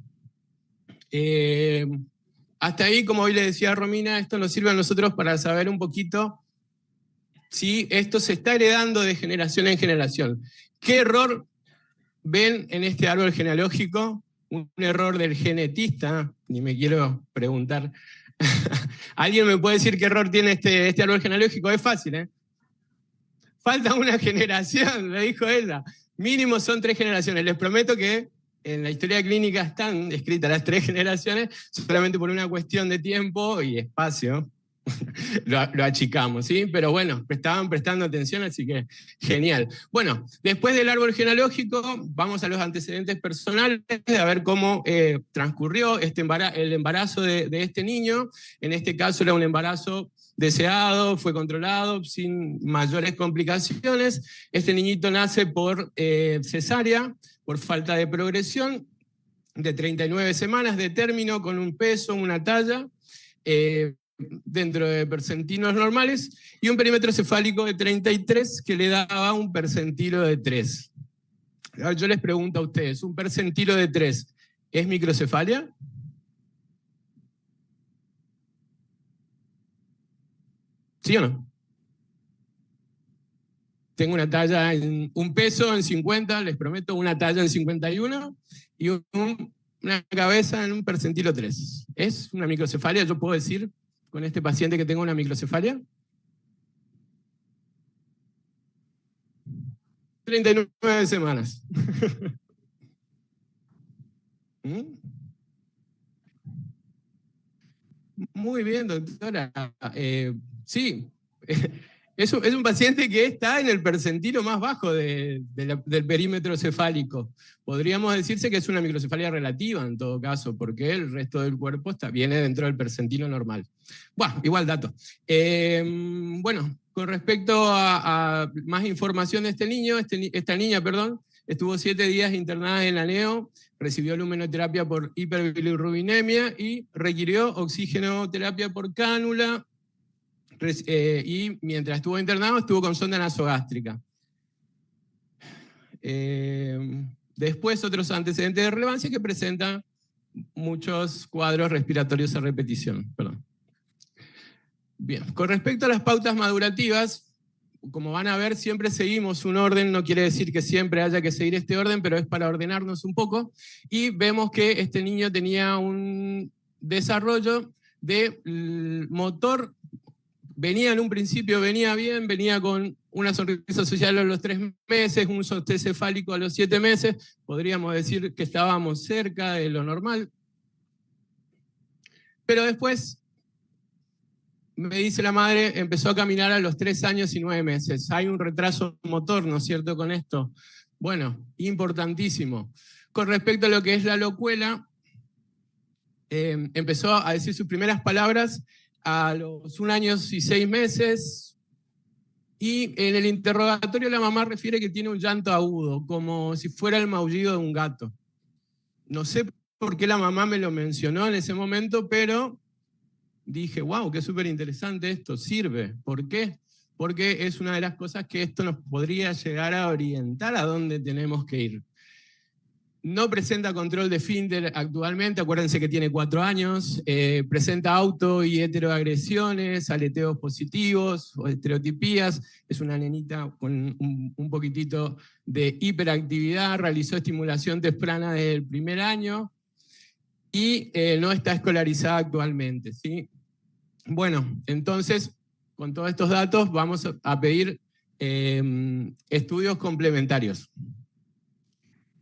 H: Hasta ahí, como hoy le decía a Romina, esto nos sirve a nosotros para saber un poquito si esto se está heredando de generación en generación. ¿Qué error ven en este árbol genealógico? Un error del genetista, ni me quiero preguntar. ¿Alguien me puede decir qué error tiene este árbol genealógico? Es fácil, ¿eh? Falta una generación, lo dijo ella. Mínimo son 3 generaciones. Les prometo que en la historia clínica están escritas las 3 generaciones, solamente por una cuestión de tiempo y espacio. lo achicamos, ¿sí? Pero bueno, estaban prestando atención, así que genial. Bueno, después del árbol genealógico, vamos a los antecedentes personales, a ver cómo transcurrió el embarazo de este niño. En este caso era un embarazo deseado, fue controlado, sin mayores complicaciones. Este niñito nace por cesárea, por falta de progresión, de 39 semanas de término, con un peso, una talla, dentro de percentilos normales, y un perímetro cefálico de 33 que le daba un percentilo de 3. Ahora yo les pregunto a ustedes, ¿un percentilo de 3 es microcefalia? ¿Sí o no? Tengo una talla en un peso en 50, les prometo, una talla en 51 y una cabeza en un percentilo 3. ¿Es una microcefalia? ¿Yo puedo decir con este paciente que tengo una microcefalia? 39 semanas. Muy bien, doctora. Sí, es un paciente que está en el percentilo más bajo del perímetro cefálico. Podríamos decirse que es una microcefalia relativa en todo caso, porque el resto del cuerpo viene dentro del percentilo normal. Bueno, igual dato. Bueno, con respecto a más información de este niño, esta niña, perdón, estuvo 7 días internada en la NEO, recibió luminoterapia por hiperbilirrubinemia y requirió oxigenoterapia por cánula, y mientras estuvo internado estuvo con sonda nasogástrica. Después otros antecedentes de relevancia que presentan muchos cuadros respiratorios a repetición. Perdón. Bien, con respecto a las pautas madurativas, como van a ver, siempre seguimos un orden, no quiere decir que siempre haya que seguir este orden, pero es para ordenarnos un poco, y vemos que este niño tenía un desarrollo de motor. Venía en un principio, venía bien, venía con una sonrisa social a los 3 meses, un sostén cefálico a los 7 meses, podríamos decir que estábamos cerca de lo normal. Pero después, me dice la madre, empezó a caminar a los 3 años y 9 meses. Hay un retraso motor, ¿no es cierto?, con esto. Bueno, importantísimo. Con respecto a lo que es la locuela, empezó a decir sus primeras palabras a los 1 año y 6 meses, y en el interrogatorio la mamá refiere que tiene un llanto agudo, como si fuera el maullido de un gato. No sé por qué la mamá me lo mencionó en ese momento, pero dije, wow, qué súper interesante esto, sirve. ¿Por qué? Porque es una de las cosas que esto nos podría llegar a orientar a dónde tenemos que ir. No presenta control de esfínter actualmente, acuérdense que tiene 4 años, presenta auto y heteroagresiones, aleteos positivos o estereotipías, es una nenita con un poquitito de hiperactividad, realizó estimulación temprana desde el primer año y no está escolarizada actualmente, ¿sí? Bueno, entonces, con todos estos datos vamos a pedir estudios complementarios.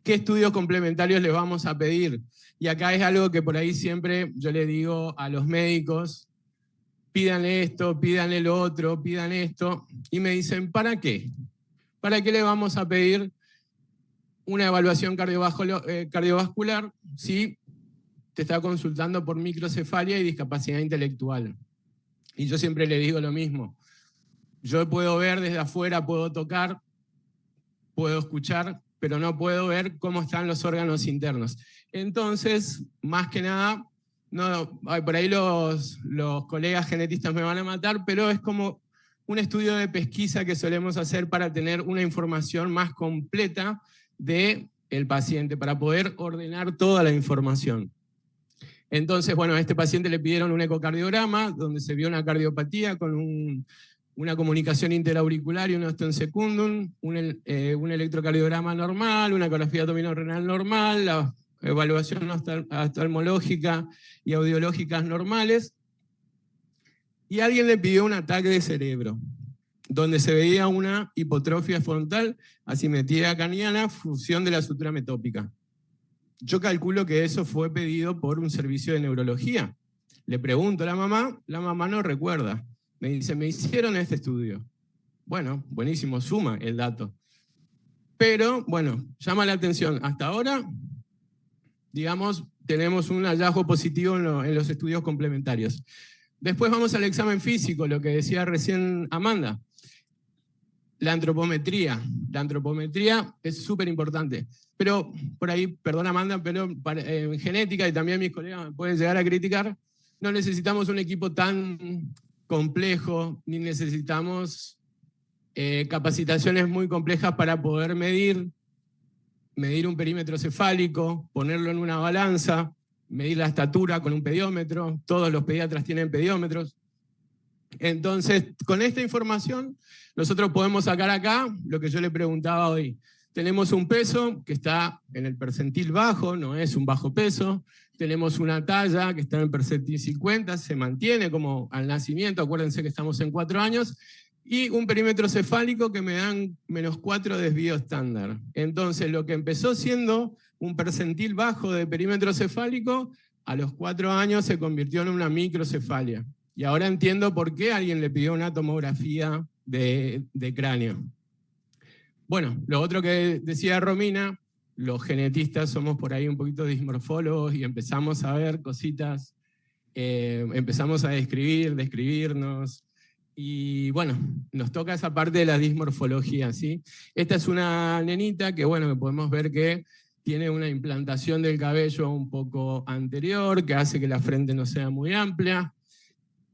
H: ¿Qué estudios complementarios les vamos a pedir? Y acá es algo que por ahí siempre yo le digo a los médicos, pídanle esto, pídanle lo otro, pidan esto, y me dicen, ¿para qué? ¿Para qué le vamos a pedir una evaluación cardiovascular si te está consultando por microcefalia y discapacidad intelectual? Y yo siempre le digo lo mismo, yo puedo ver desde afuera, puedo tocar, puedo escuchar, pero no puedo ver cómo están los órganos internos. Entonces, más que nada, no, por ahí los colegas genetistas me van a matar, pero es como un estudio de pesquisa que solemos hacer para tener una información más completa del paciente, para poder ordenar toda la información. Entonces, bueno, a este paciente le pidieron un ecocardiograma, donde se vio una cardiopatía con una comunicación interauricular y un ostión secundum, un electrocardiograma normal, una ecografía abdominal-renal normal, la evaluación oftalmológica y audiológicas normales, y alguien le pidió un ataque de cerebro, donde se veía una hipotrofia frontal, asimetría craniana, fusión de la sutura metópica. yo calculo que eso fue pedido por un servicio de neurología. Le pregunto a la mamá no recuerda. Me dice, me hicieron este estudio. Bueno, buenísimo, suma el dato. Pero, bueno, llama la atención. Hasta ahora, digamos, tenemos un hallazgo positivo en los estudios complementarios. Después vamos al examen físico, lo que decía recién Amanda. La antropometría. La antropometría es súper importante. Pero, por ahí, perdón Amanda, pero en genética, y también mis colegas me pueden llegar a criticar, no necesitamos un equipo tan complejo, ni necesitamos capacitaciones muy complejas para poder medir un perímetro cefálico, ponerlo en una balanza, medir la estatura con un pediómetro. Todos los pediatras tienen pediómetros. Entonces, con esta información, nosotros podemos sacar acá lo que yo le preguntaba hoy. Tenemos un peso que está en el percentil bajo, no es un bajo peso. Tenemos una talla que está en el percentil 50, se mantiene como al nacimiento, acuérdense que estamos en 4 años, y un perímetro cefálico que me dan -4 desvío estándar. Entonces, lo que empezó siendo un percentil bajo de perímetro cefálico, a los 4 años se convirtió en una microcefalia. Y ahora entiendo por qué alguien le pidió una tomografía de cráneo. Bueno, lo otro que decía Romina, los genetistas somos por ahí un poquito dismorfólogos y empezamos a ver cositas, empezamos a describirnos, y bueno, nos toca esa parte de la dismorfología, ¿sí? Esta es una nenita que, bueno, que podemos ver que tiene una implantación del cabello un poco anterior, que hace que la frente no sea muy amplia.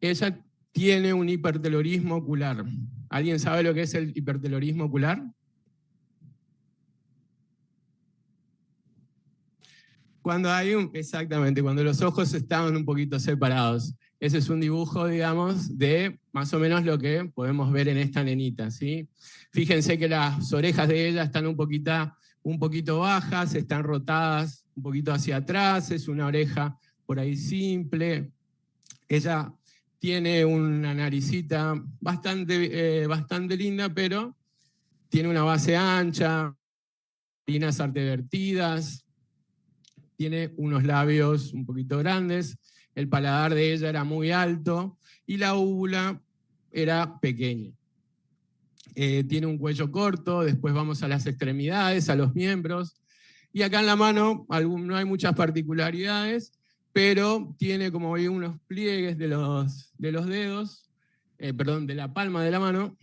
H: Ella tiene un hipertelorismo ocular. ¿Alguien sabe lo que es el hipertelorismo ocular? Cuando hay exactamente, cuando los ojos estaban un poquito separados. Ese es un dibujo, digamos, de más o menos lo que podemos ver en esta nenita, ¿sí? Fíjense que las orejas de ella están un poquito bajas, están rotadas un poquito hacia atrás, es una oreja por ahí simple. Ella tiene una naricita bastante linda, pero tiene una base ancha, líneas artevertidas, tiene unos labios un poquito grandes, el paladar de ella era muy alto y la úvula era pequeña. Tiene un cuello corto, después vamos a las extremidades, a los miembros, y acá en la mano no hay muchas particularidades, pero tiene como ahí unos pliegues de los dedos, de la palma de la mano,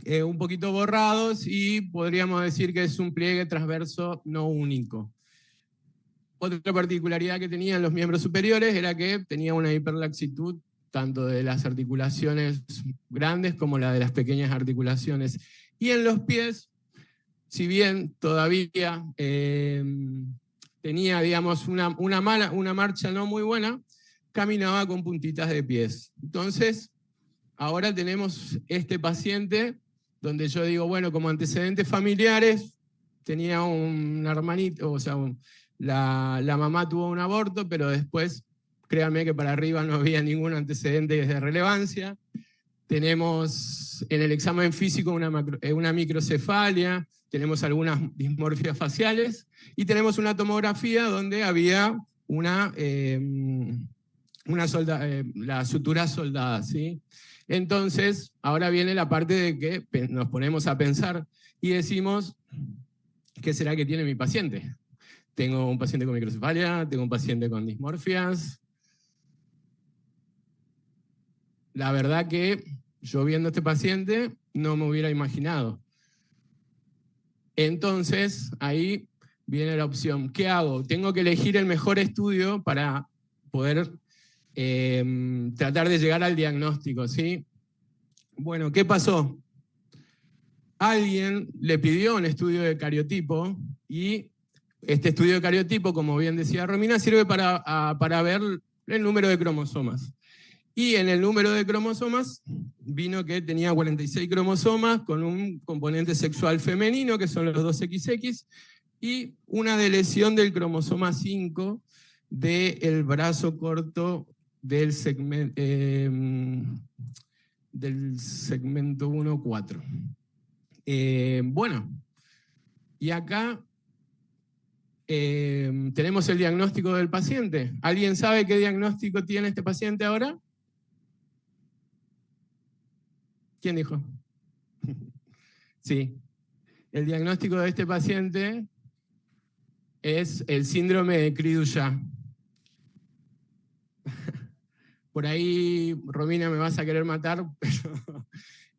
H: un poquito borrados, y podríamos decir que es un pliegue transverso no único. Otra particularidad que tenían los miembros superiores era que tenía una hiperlaxitud tanto de las articulaciones grandes como la de las pequeñas articulaciones. Y en los pies, si bien todavía tenía, digamos, una marcha no muy buena, caminaba con puntitas de pies. Entonces, ahora tenemos este paciente donde yo digo, bueno, como antecedentes familiares, tenía un hermanito, o sea, la mamá tuvo un aborto, pero después, créanme que para arriba no había ningún antecedente de relevancia. Tenemos en el examen físico una microcefalia, tenemos algunas dismorfias faciales, y tenemos una tomografía donde había la sutura soldada, ¿sí? Entonces, ahora viene la parte de que nos ponemos a pensar y decimos, ¿qué será que tiene mi paciente? Tengo un paciente con microcefalia, tengo un paciente con dismorfias. La verdad que yo viendo a este paciente no me hubiera imaginado. Entonces, ahí viene la opción. ¿Qué hago? Tengo que elegir el mejor estudio para poder tratar de llegar al diagnóstico, ¿sí? Bueno, ¿qué pasó? Alguien le pidió un estudio de cariotipo y este estudio de cariotipo, como bien decía Romina, sirve para ver el número de cromosomas. Y en el número de cromosomas vino que tenía 46 cromosomas con un componente sexual femenino, que son los 2XX, y una deleción del cromosoma 5 del brazo corto del segmento 1,4. Bueno, y acá tenemos el diagnóstico del paciente. ¿Alguien sabe qué diagnóstico tiene este paciente ahora? ¿Quién dijo? Sí. El diagnóstico de este paciente es el síndrome de Cri-du-Chat. Por ahí, Romina, me vas a querer matar, pero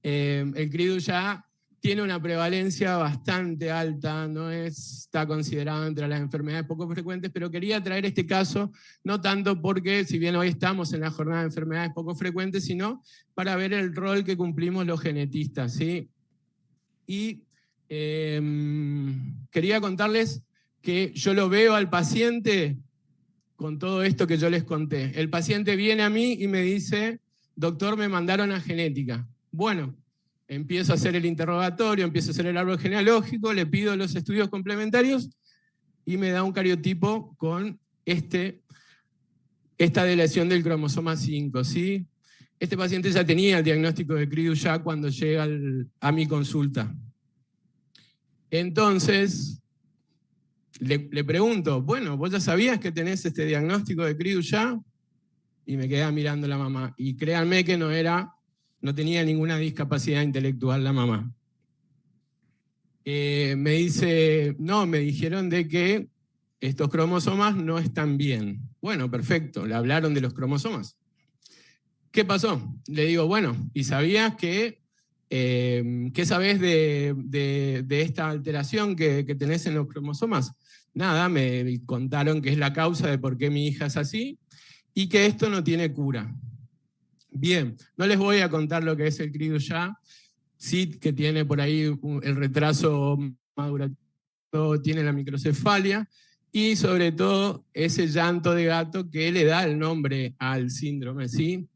H: el Cri-du-Chat tiene una prevalencia bastante alta, no está considerado entre las enfermedades poco frecuentes, pero quería traer este caso, no tanto porque, si bien hoy estamos en la jornada de enfermedades poco frecuentes, sino para ver el rol que cumplimos los genetistas, ¿sí? Y quería contarles que yo lo veo al paciente con todo esto que yo les conté. El paciente viene a mí y me dice, doctor, me mandaron a genética. Bueno, empiezo a hacer el interrogatorio, empiezo a hacer el árbol genealógico, le pido los estudios complementarios y me da un cariotipo con esta deleción del cromosoma 5, ¿sí? Este paciente ya tenía el diagnóstico de Cri-du-Chat cuando llega a mi consulta. Entonces, le pregunto, bueno, ¿vos ya sabías que tenés este diagnóstico de Cri-du-Chat? Y me queda mirando la mamá. Y créanme que no tenía ninguna discapacidad intelectual la mamá. Me dice, no, me dijeron de que estos cromosomas no están bien. Bueno, perfecto, le hablaron de los cromosomas. ¿Qué pasó? Le digo, bueno, ¿y sabías que, qué sabés de esta alteración que tenés en los cromosomas? Nada, me contaron que es la causa de por qué mi hija es así y que esto no tiene cura. Bien, no les voy a contar lo que es el Cri-du-Chat, sí que tiene por ahí el retraso madurativo, tiene la microcefalia, y sobre todo ese llanto de gato que le da el nombre al síndrome, ¿sí?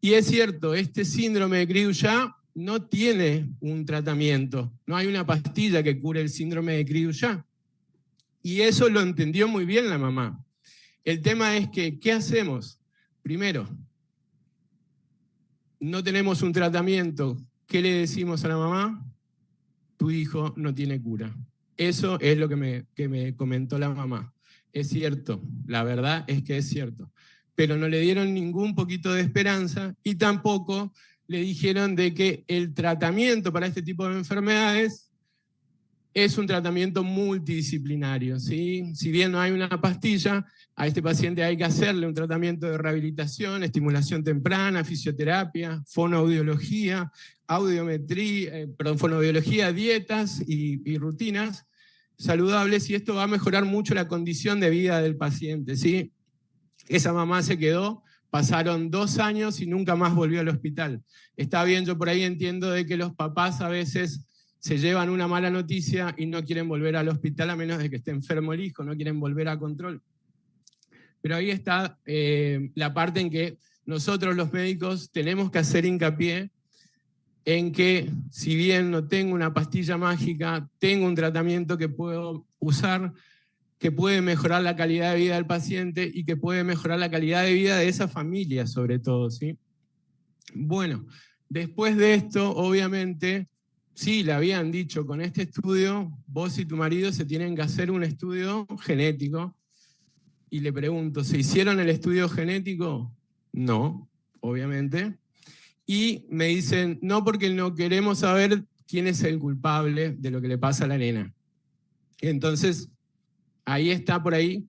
H: Y es cierto, este síndrome de Cri-du-Chat no tiene un tratamiento, no hay una pastilla que cure el síndrome de Cri-du-Chat. Y eso lo entendió muy bien la mamá. El tema es que, ¿qué hacemos? Primero, no tenemos un tratamiento. ¿Qué le decimos a la mamá? Tu hijo no tiene cura. Eso es lo que me comentó la mamá. Es cierto, la verdad es que es cierto. Pero no le dieron ningún poquito de esperanza y tampoco le dijeron de que el tratamiento para este tipo de enfermedades es un tratamiento multidisciplinario, ¿sí? Si bien no hay una pastilla, a este paciente hay que hacerle un tratamiento de rehabilitación, estimulación temprana, fisioterapia, fonoaudiología, fonoaudiología, dietas y rutinas saludables, y esto va a mejorar mucho la condición de vida del paciente, ¿sí? Esa mamá se quedó, pasaron 2 años y nunca más volvió al hospital. Está bien, yo por ahí entiendo de que los papás a veces se llevan una mala noticia y no quieren volver al hospital a menos de que esté enfermo el hijo, no quieren volver a control. Pero ahí está la parte en que nosotros los médicos tenemos que hacer hincapié en que si bien no tengo una pastilla mágica, tengo un tratamiento que puedo usar, que puede mejorar la calidad de vida del paciente y que puede mejorar la calidad de vida de esa familia sobre todo, ¿sí? Bueno, después de esto, obviamente, sí, le habían dicho, con este estudio, vos y tu marido se tienen que hacer un estudio genético. Y le pregunto, ¿se hicieron el estudio genético? No, obviamente. Y me dicen, no, porque no queremos saber quién es el culpable de lo que le pasa a la nena. Entonces, ahí está por ahí,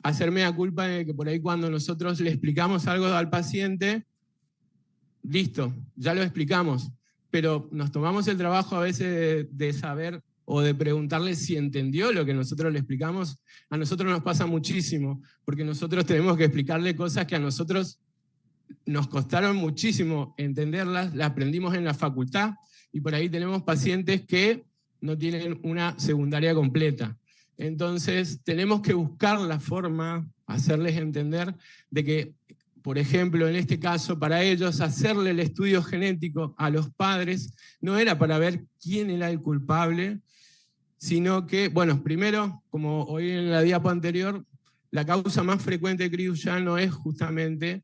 H: hacerme la culpa de que por ahí cuando nosotros le explicamos algo al paciente, listo, ya lo explicamos, pero nos tomamos el trabajo a veces de saber o de preguntarle si entendió lo que nosotros le explicamos. A nosotros nos pasa muchísimo, porque nosotros tenemos que explicarle cosas que a nosotros nos costaron muchísimo entenderlas, las aprendimos en la facultad, y por ahí tenemos pacientes que no tienen una secundaria completa. Entonces tenemos que buscar la forma, hacerles entender de que, por ejemplo, en este caso, para ellos, hacerle el estudio genético a los padres no era para ver quién era el culpable, sino que, bueno, primero, como hoy en la diapo anterior, la causa más frecuente de Cri-du-Chat no es justamente,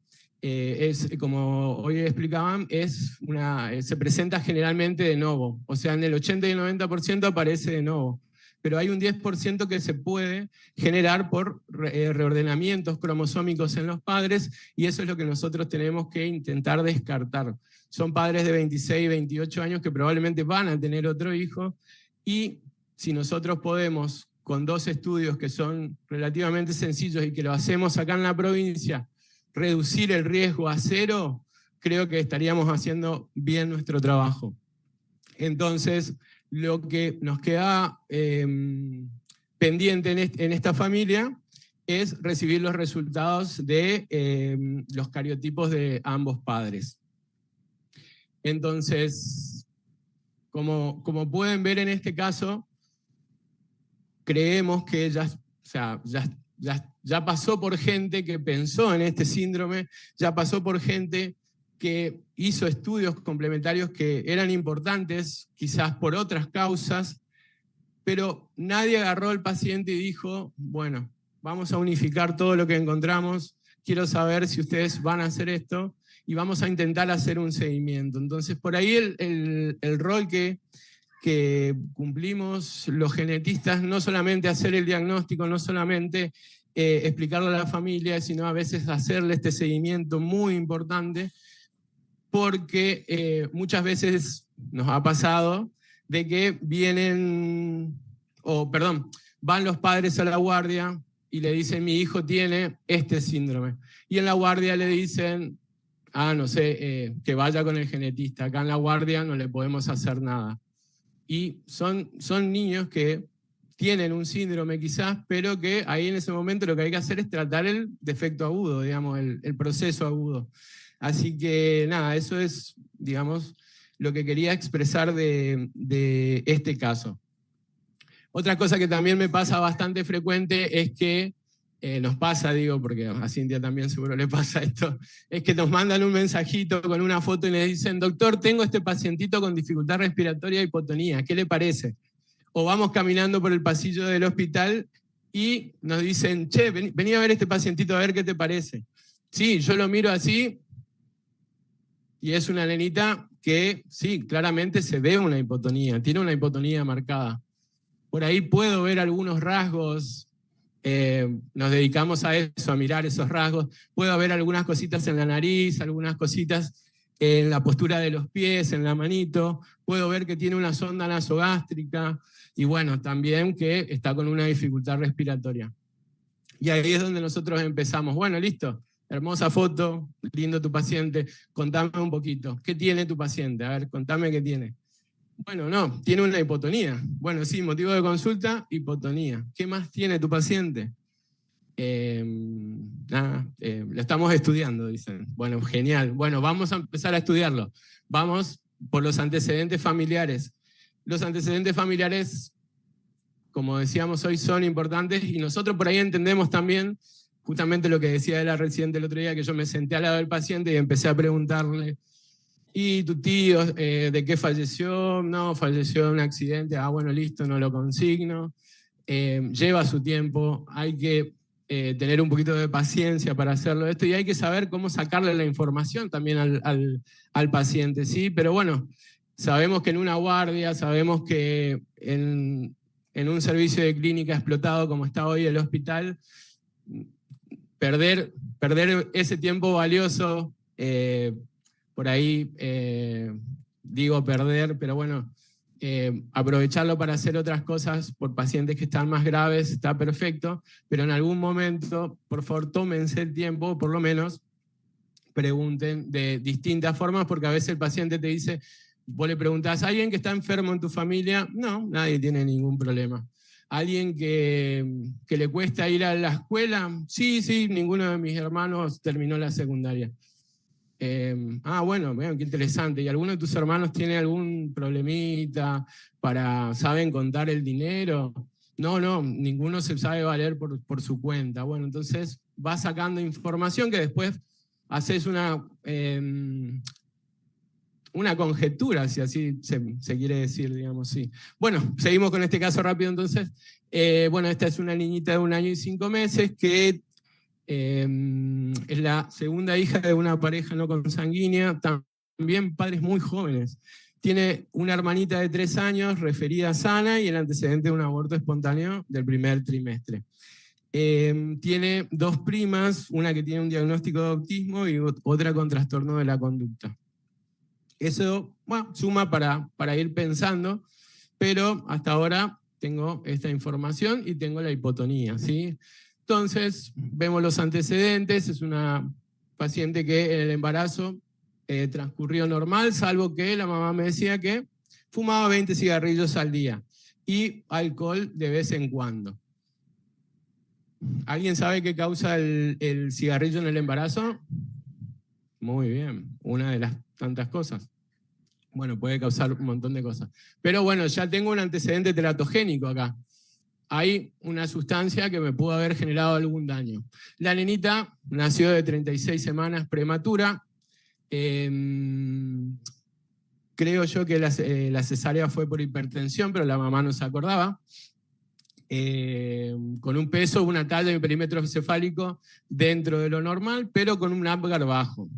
H: como hoy explicaban, se presenta generalmente de novo, o sea, en el 80 y el 90% aparece de novo. pero hay un 10% que se puede generar por reordenamientos cromosómicos en los padres, y eso es lo que nosotros tenemos que intentar descartar. Son padres de 26, 28 años que probablemente van a tener otro hijo, y si nosotros podemos, con 2 estudios que son relativamente sencillos y que lo hacemos acá en la provincia, reducir el riesgo a 0, creo que estaríamos haciendo bien nuestro trabajo. Entonces, lo que nos queda pendiente en esta familia es recibir los resultados de los cariotipos de ambos padres. Entonces, como pueden ver en este caso, creemos que ya pasó por gente que pensó en este síndrome, ya pasó por gente que hizo estudios complementarios que eran importantes, quizás por otras causas, pero nadie agarró al paciente y dijo, bueno, vamos a unificar todo lo que encontramos, quiero saber si ustedes van a hacer esto, y vamos a intentar hacer un seguimiento. Entonces, por ahí el rol que cumplimos los genetistas, no solamente hacer el diagnóstico, no solamente explicarlo a la familia, sino a veces hacerle este seguimiento muy importante, porque muchas veces nos ha pasado de que van los padres a la guardia y le dicen, mi hijo tiene este síndrome. Y en la guardia le dicen, no sé, que vaya con el genetista, acá en la guardia no le podemos hacer nada. Y son niños que tienen un síndrome quizás, pero que ahí en ese momento lo que hay que hacer es tratar el defecto agudo, digamos, el proceso agudo. Así que nada, eso es, digamos, lo que quería expresar de este caso. Otra cosa que también me pasa bastante frecuente es que, nos pasa, digo, porque a Cintia también seguro le pasa esto, es que nos mandan un mensajito con una foto y le dicen, doctor, tengo este pacientito con dificultad respiratoria e hipotonía, ¿qué le parece? O vamos caminando por el pasillo del hospital y nos dicen, che, vení a ver este pacientito a ver qué te parece. Sí, yo lo miro así, y es una nenita que, sí, claramente se ve una hipotonía, tiene una hipotonía marcada. Por ahí puedo ver algunos rasgos, nos dedicamos a eso, a mirar esos rasgos. Puedo ver algunas cositas en la nariz, algunas cositas en la postura de los pies, en la manito. Puedo ver que tiene una sonda nasogástrica y bueno, también que está con una dificultad respiratoria. Y ahí es donde nosotros empezamos. Bueno, listo. Hermosa foto, lindo tu paciente, contame un poquito. ¿Qué tiene tu paciente? A ver, contame qué tiene. Bueno, no, tiene una hipotonía. Bueno, sí, motivo de consulta, hipotonía. ¿Qué más tiene tu paciente? Lo estamos estudiando, dicen. Bueno, genial. Bueno, vamos a empezar a estudiarlo. Vamos por los antecedentes familiares. Los antecedentes familiares, como decíamos hoy, son importantes y nosotros por ahí entendemos también justamente lo que decía de la residente el otro día, que yo me senté al lado del paciente y empecé a preguntarle, ¿y tu tío de qué falleció? No, falleció de un accidente. Bueno, listo, no lo consigno. Lleva su tiempo, hay que tener un poquito de paciencia para hacerlo esto y hay que saber cómo sacarle la información también al paciente, ¿sí? Pero bueno, sabemos que en una guardia, sabemos que en un servicio de clínica explotado como está hoy el hospital, perder ese tiempo valioso, por ahí digo perder, pero bueno, aprovecharlo para hacer otras cosas por pacientes que están más graves, está perfecto, pero en algún momento, por favor, tómense el tiempo, por lo menos, pregunten de distintas formas, porque a veces el paciente te dice, vos le preguntás, ¿alguien que está enfermo en tu familia? No, nadie tiene ningún problema. ¿Alguien que le cuesta ir a la escuela? Sí, ninguno de mis hermanos terminó la secundaria. Bueno, qué interesante. ¿Y alguno de tus hermanos tiene algún problemita saben contar el dinero? No, ninguno se sabe valer por su cuenta. Bueno, entonces vas sacando información que después haces una conjetura, si así se quiere decir, digamos, sí. Bueno, seguimos con este caso rápido entonces. Bueno, esta es una niñita de 1 año y 5 meses que es la segunda hija de una pareja no consanguínea, también padres muy jóvenes. Tiene una hermanita de 3 años, referida sana, y el antecedente de un aborto espontáneo del primer trimestre. Tiene 2 primas, una que tiene un diagnóstico de autismo y otra con trastorno de la conducta. Eso, bueno, suma para ir pensando, pero hasta ahora tengo esta información y tengo la hipotonía, ¿sí? Entonces, vemos los antecedentes, es una paciente que en el embarazo transcurrió normal, salvo que la mamá me decía que fumaba 20 cigarrillos al día y alcohol de vez en cuando. ¿Alguien sabe qué causa el cigarrillo en el embarazo? Muy bien, una de las tantas cosas. Bueno, puede causar un montón de cosas. Pero bueno, ya tengo un antecedente teratogénico acá. Hay una sustancia que me pudo haber generado algún daño. La nenita nació de 36 semanas prematura. Creo yo que la cesárea fue por hipertensión, pero la mamá no se acordaba. Con un peso, una talla y un perímetro encefálico dentro de lo normal, pero con un Apgar bajo.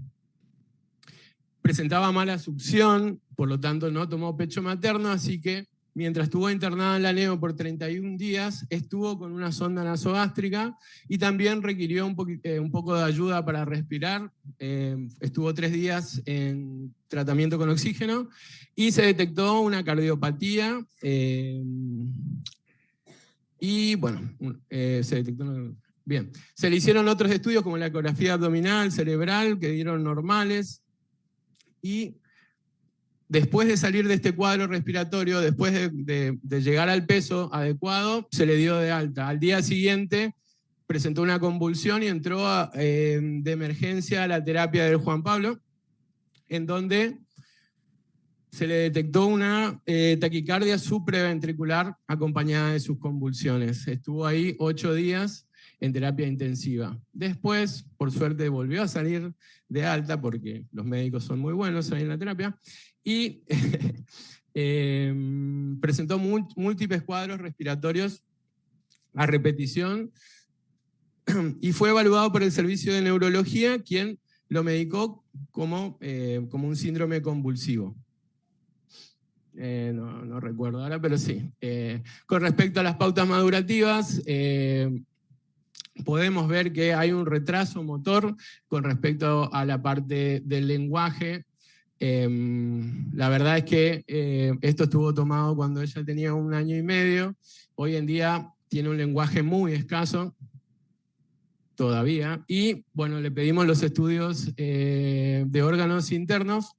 H: Presentaba mala succión, por lo tanto no tomó pecho materno, así que mientras estuvo internada en la neo por 31 días, estuvo con una sonda nasogástrica y también requirió un poco de ayuda para respirar. Estuvo 3 días en tratamiento con oxígeno y se detectó una cardiopatía. Y bueno, se detectó. Bien, se le hicieron otros estudios como la ecografía abdominal, cerebral, que dieron normales. Y después de salir de este cuadro respiratorio, después de llegar al peso adecuado, se le dio de alta. Al día siguiente presentó una convulsión y entró de emergencia a la terapia del Juan Pablo, en donde se le detectó una taquicardia supraventricular acompañada de sus convulsiones. Estuvo ahí 8 días en terapia intensiva. Después, por suerte, volvió a salir de alta, porque los médicos son muy buenos ahí en la terapia, y presentó múltiples cuadros respiratorios a repetición, y fue evaluado por el servicio de neurología, quien lo medicó como un síndrome convulsivo. No recuerdo ahora, pero sí. Con respecto a las pautas madurativas, podemos ver que hay un retraso motor con respecto a la parte del lenguaje. La verdad es que esto estuvo tomado cuando ella tenía 1 año y medio. Hoy en día tiene un lenguaje muy escaso, todavía. Y bueno, le pedimos los estudios de órganos internos.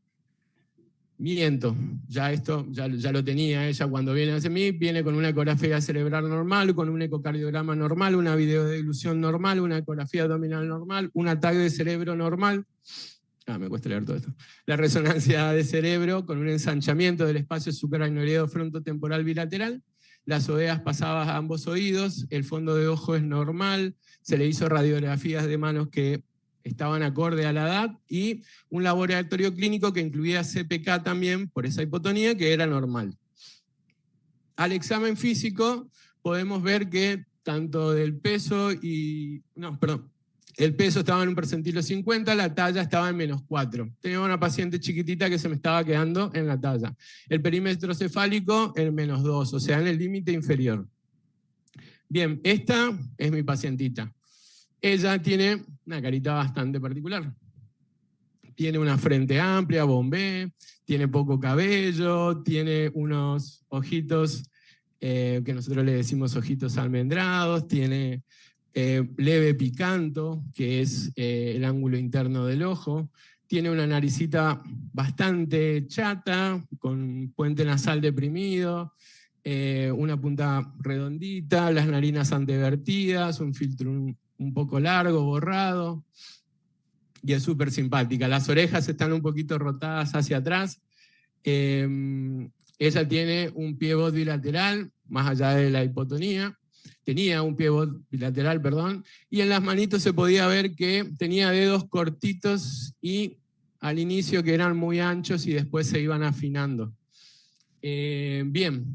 H: Miento, ya esto ya lo tenía ella cuando viene hacia mí, viene con una ecografía cerebral normal, con un ecocardiograma normal, una videodeglución normal, una ecografía abdominal normal, un ataque de cerebro normal. Me cuesta leer todo esto. La resonancia de cerebro con un ensanchamiento del espacio supraranoideo frontotemporal bilateral, las oeas pasadas a ambos oídos, el fondo de ojo es normal, se le hizo radiografías de manos que estaban acorde a la edad, y un laboratorio clínico que incluía CPK también, por esa hipotonía, que era normal. Al examen físico podemos ver que tanto del peso el peso estaba en un percentilo 50, la talla estaba en -4. Tenía una paciente chiquitita que se me estaba quedando en la talla. El perímetro cefálico en -2, o sea, en el límite inferior. Bien, esta es mi pacientita. Ella tiene una carita bastante particular. Tiene una frente amplia, bombé, tiene poco cabello, tiene unos ojitos que nosotros le decimos ojitos almendrados, tiene leve picanto, que es el ángulo interno del ojo, tiene una naricita bastante chata, con puente nasal deprimido, una punta redondita, las narinas antevertidas, un filtro un poco largo, borrado, y es súper simpática. Las orejas están un poquito rotadas hacia atrás. Ella tiene un piebot bilateral, más allá de la hipotonía. Tenía un piebot bilateral, perdón, y en las manitos se podía ver que tenía dedos cortitos y al inicio que eran muy anchos y después se iban afinando. Bien.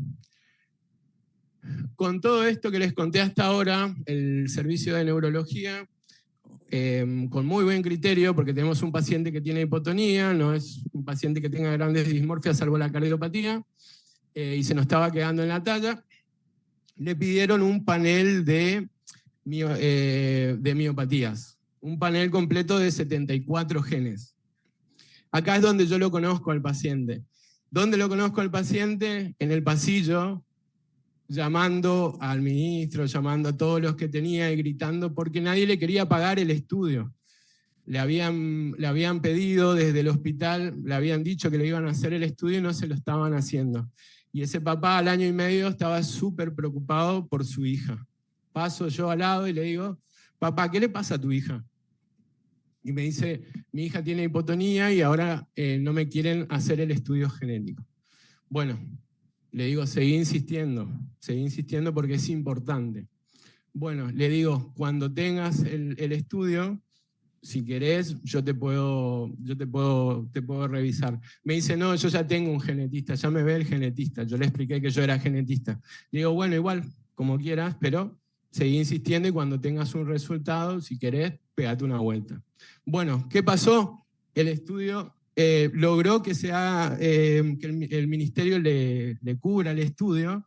H: Con todo esto que les conté hasta ahora, el servicio de neurología con muy buen criterio, porque tenemos un paciente que tiene hipotonía, no es un paciente que tenga grandes dismorfias, salvo la cardiopatía, y se nos estaba quedando en la talla. Le pidieron un panel de miopatías, un panel completo de 74 genes. Acá es donde yo lo conozco al paciente. ¿Dónde lo conozco al paciente? En el pasillo, llamando al ministro, llamando a todos los que tenía y gritando, porque nadie le quería pagar el estudio. Le habían pedido desde el hospital, le habían dicho que le iban a hacer el estudio y no se lo estaban haciendo. Y ese papá al año y medio estaba súper preocupado por su hija. Paso yo al lado y le digo, papá, ¿qué le pasa a tu hija? Y me dice, mi hija tiene hipotonía y ahora no me quieren hacer el estudio genético. Bueno, le digo, seguí insistiendo porque es importante. Bueno, le digo, cuando tengas el estudio, si querés, yo te puedo revisar. Me dice, no, yo ya tengo un genetista, ya me ve el genetista. Yo le expliqué que yo era genetista. Le digo, bueno, igual, como quieras, pero seguí insistiendo y cuando tengas un resultado, si querés, pégate una vuelta. Bueno, ¿qué pasó? El estudio logró que que el ministerio le cubra el estudio.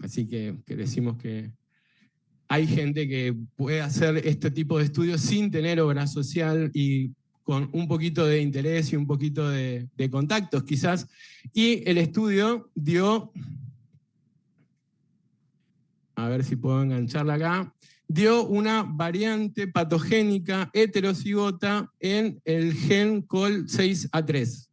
H: Así que decimos que hay gente que puede hacer este tipo de estudios sin tener obra social y con un poquito de interés y un poquito de contactos quizás. Y el estudio dio, a ver si puedo engancharla acá, dio una variante patogénica heterocigota en el gen COL6A3.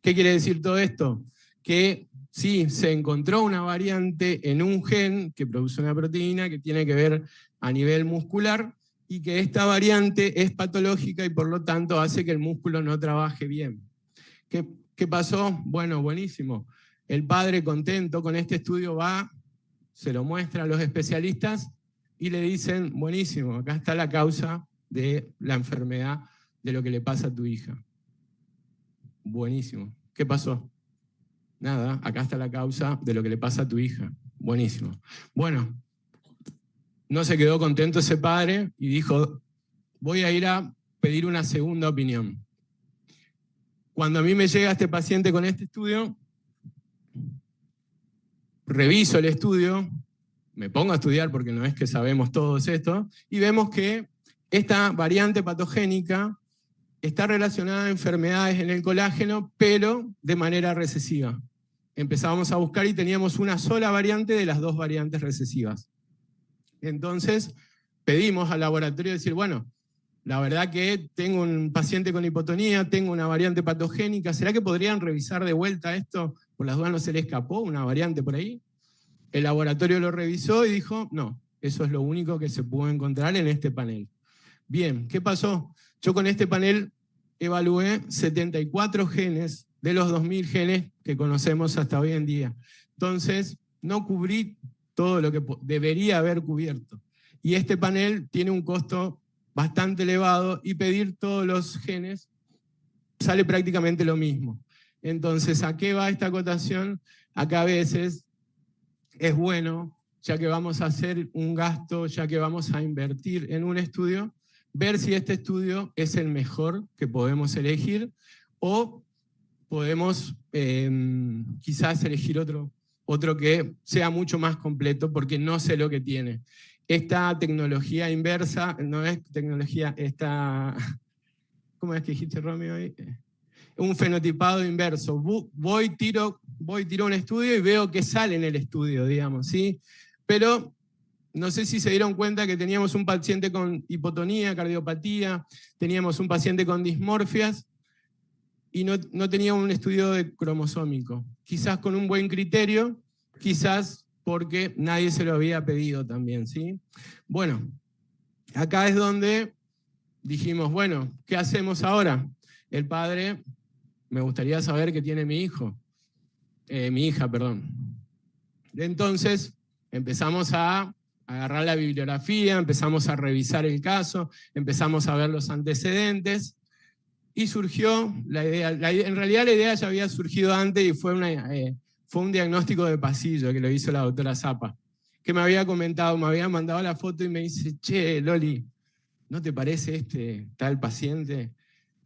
H: ¿Qué quiere decir todo esto? Que sí, se encontró una variante en un gen que produce una proteína que tiene que ver a nivel muscular y que esta variante es patológica y por lo tanto hace que el músculo no trabaje bien. ¿Qué pasó? Bueno, buenísimo. El padre contento con este estudio va, se lo muestra a los especialistas y le dicen, buenísimo, acá está la causa de la enfermedad de lo que le pasa a tu hija. Buenísimo. ¿Qué pasó? Nada, acá está la causa de lo que le pasa a tu hija. Buenísimo. Bueno, no se quedó contento ese padre y dijo, voy a ir a pedir una segunda opinión. Cuando a mí me llega este paciente con este estudio, reviso el estudio, me pongo a estudiar porque no es que sabemos todos esto, y vemos que esta variante patogénica está relacionada a enfermedades en el colágeno, pero de manera recesiva. Empezábamos a buscar y teníamos una sola variante de las dos variantes recesivas. Entonces pedimos al laboratorio decir, bueno, la verdad que tengo un paciente con hipotonía, tengo una variante patogénica, ¿será que podrían revisar de vuelta esto? Por las dudas no se le escapó una variante por ahí. El laboratorio lo revisó y dijo, no, eso es lo único que se pudo encontrar en este panel. Bien, ¿qué pasó? Yo con este panel evalué 74 genes de los 2000 genes que conocemos hasta hoy en día. Entonces, no cubrí todo lo que debería haber cubierto. Y este panel tiene un costo bastante elevado y pedir todos los genes sale prácticamente lo mismo. Entonces, ¿a qué va esta acotación? Acá a veces es bueno, ya que vamos a hacer un gasto, ya que vamos a invertir en un estudio, ver si este estudio es el mejor que podemos elegir o podemos quizás elegir otro que sea mucho más completo porque no sé lo que tiene. Esta tecnología inversa, no es tecnología, ¿cómo es que dijiste, Romeo? Un fenotipado inverso. Voy, tiro un estudio y veo que sale en el estudio, digamos, ¿sí? Pero no sé si se dieron cuenta que teníamos un paciente con hipotonía, cardiopatía, teníamos un paciente con dismorfias y no tenía un estudio de cromosómico. Quizás con un buen criterio, quizás porque nadie se lo había pedido también, ¿sí? Bueno, acá es donde dijimos, bueno, ¿qué hacemos ahora? El padre, me gustaría saber qué tiene mi hija, perdón. Entonces, empezamos a agarrar la bibliografía, empezamos a revisar el caso, empezamos a ver los antecedentes, y surgió la idea. En realidad la idea ya había surgido antes y fue un diagnóstico de pasillo que lo hizo la doctora Zappa, que me había comentado, me había mandado la foto y me dice, che, Loli, ¿no te parece este tal paciente?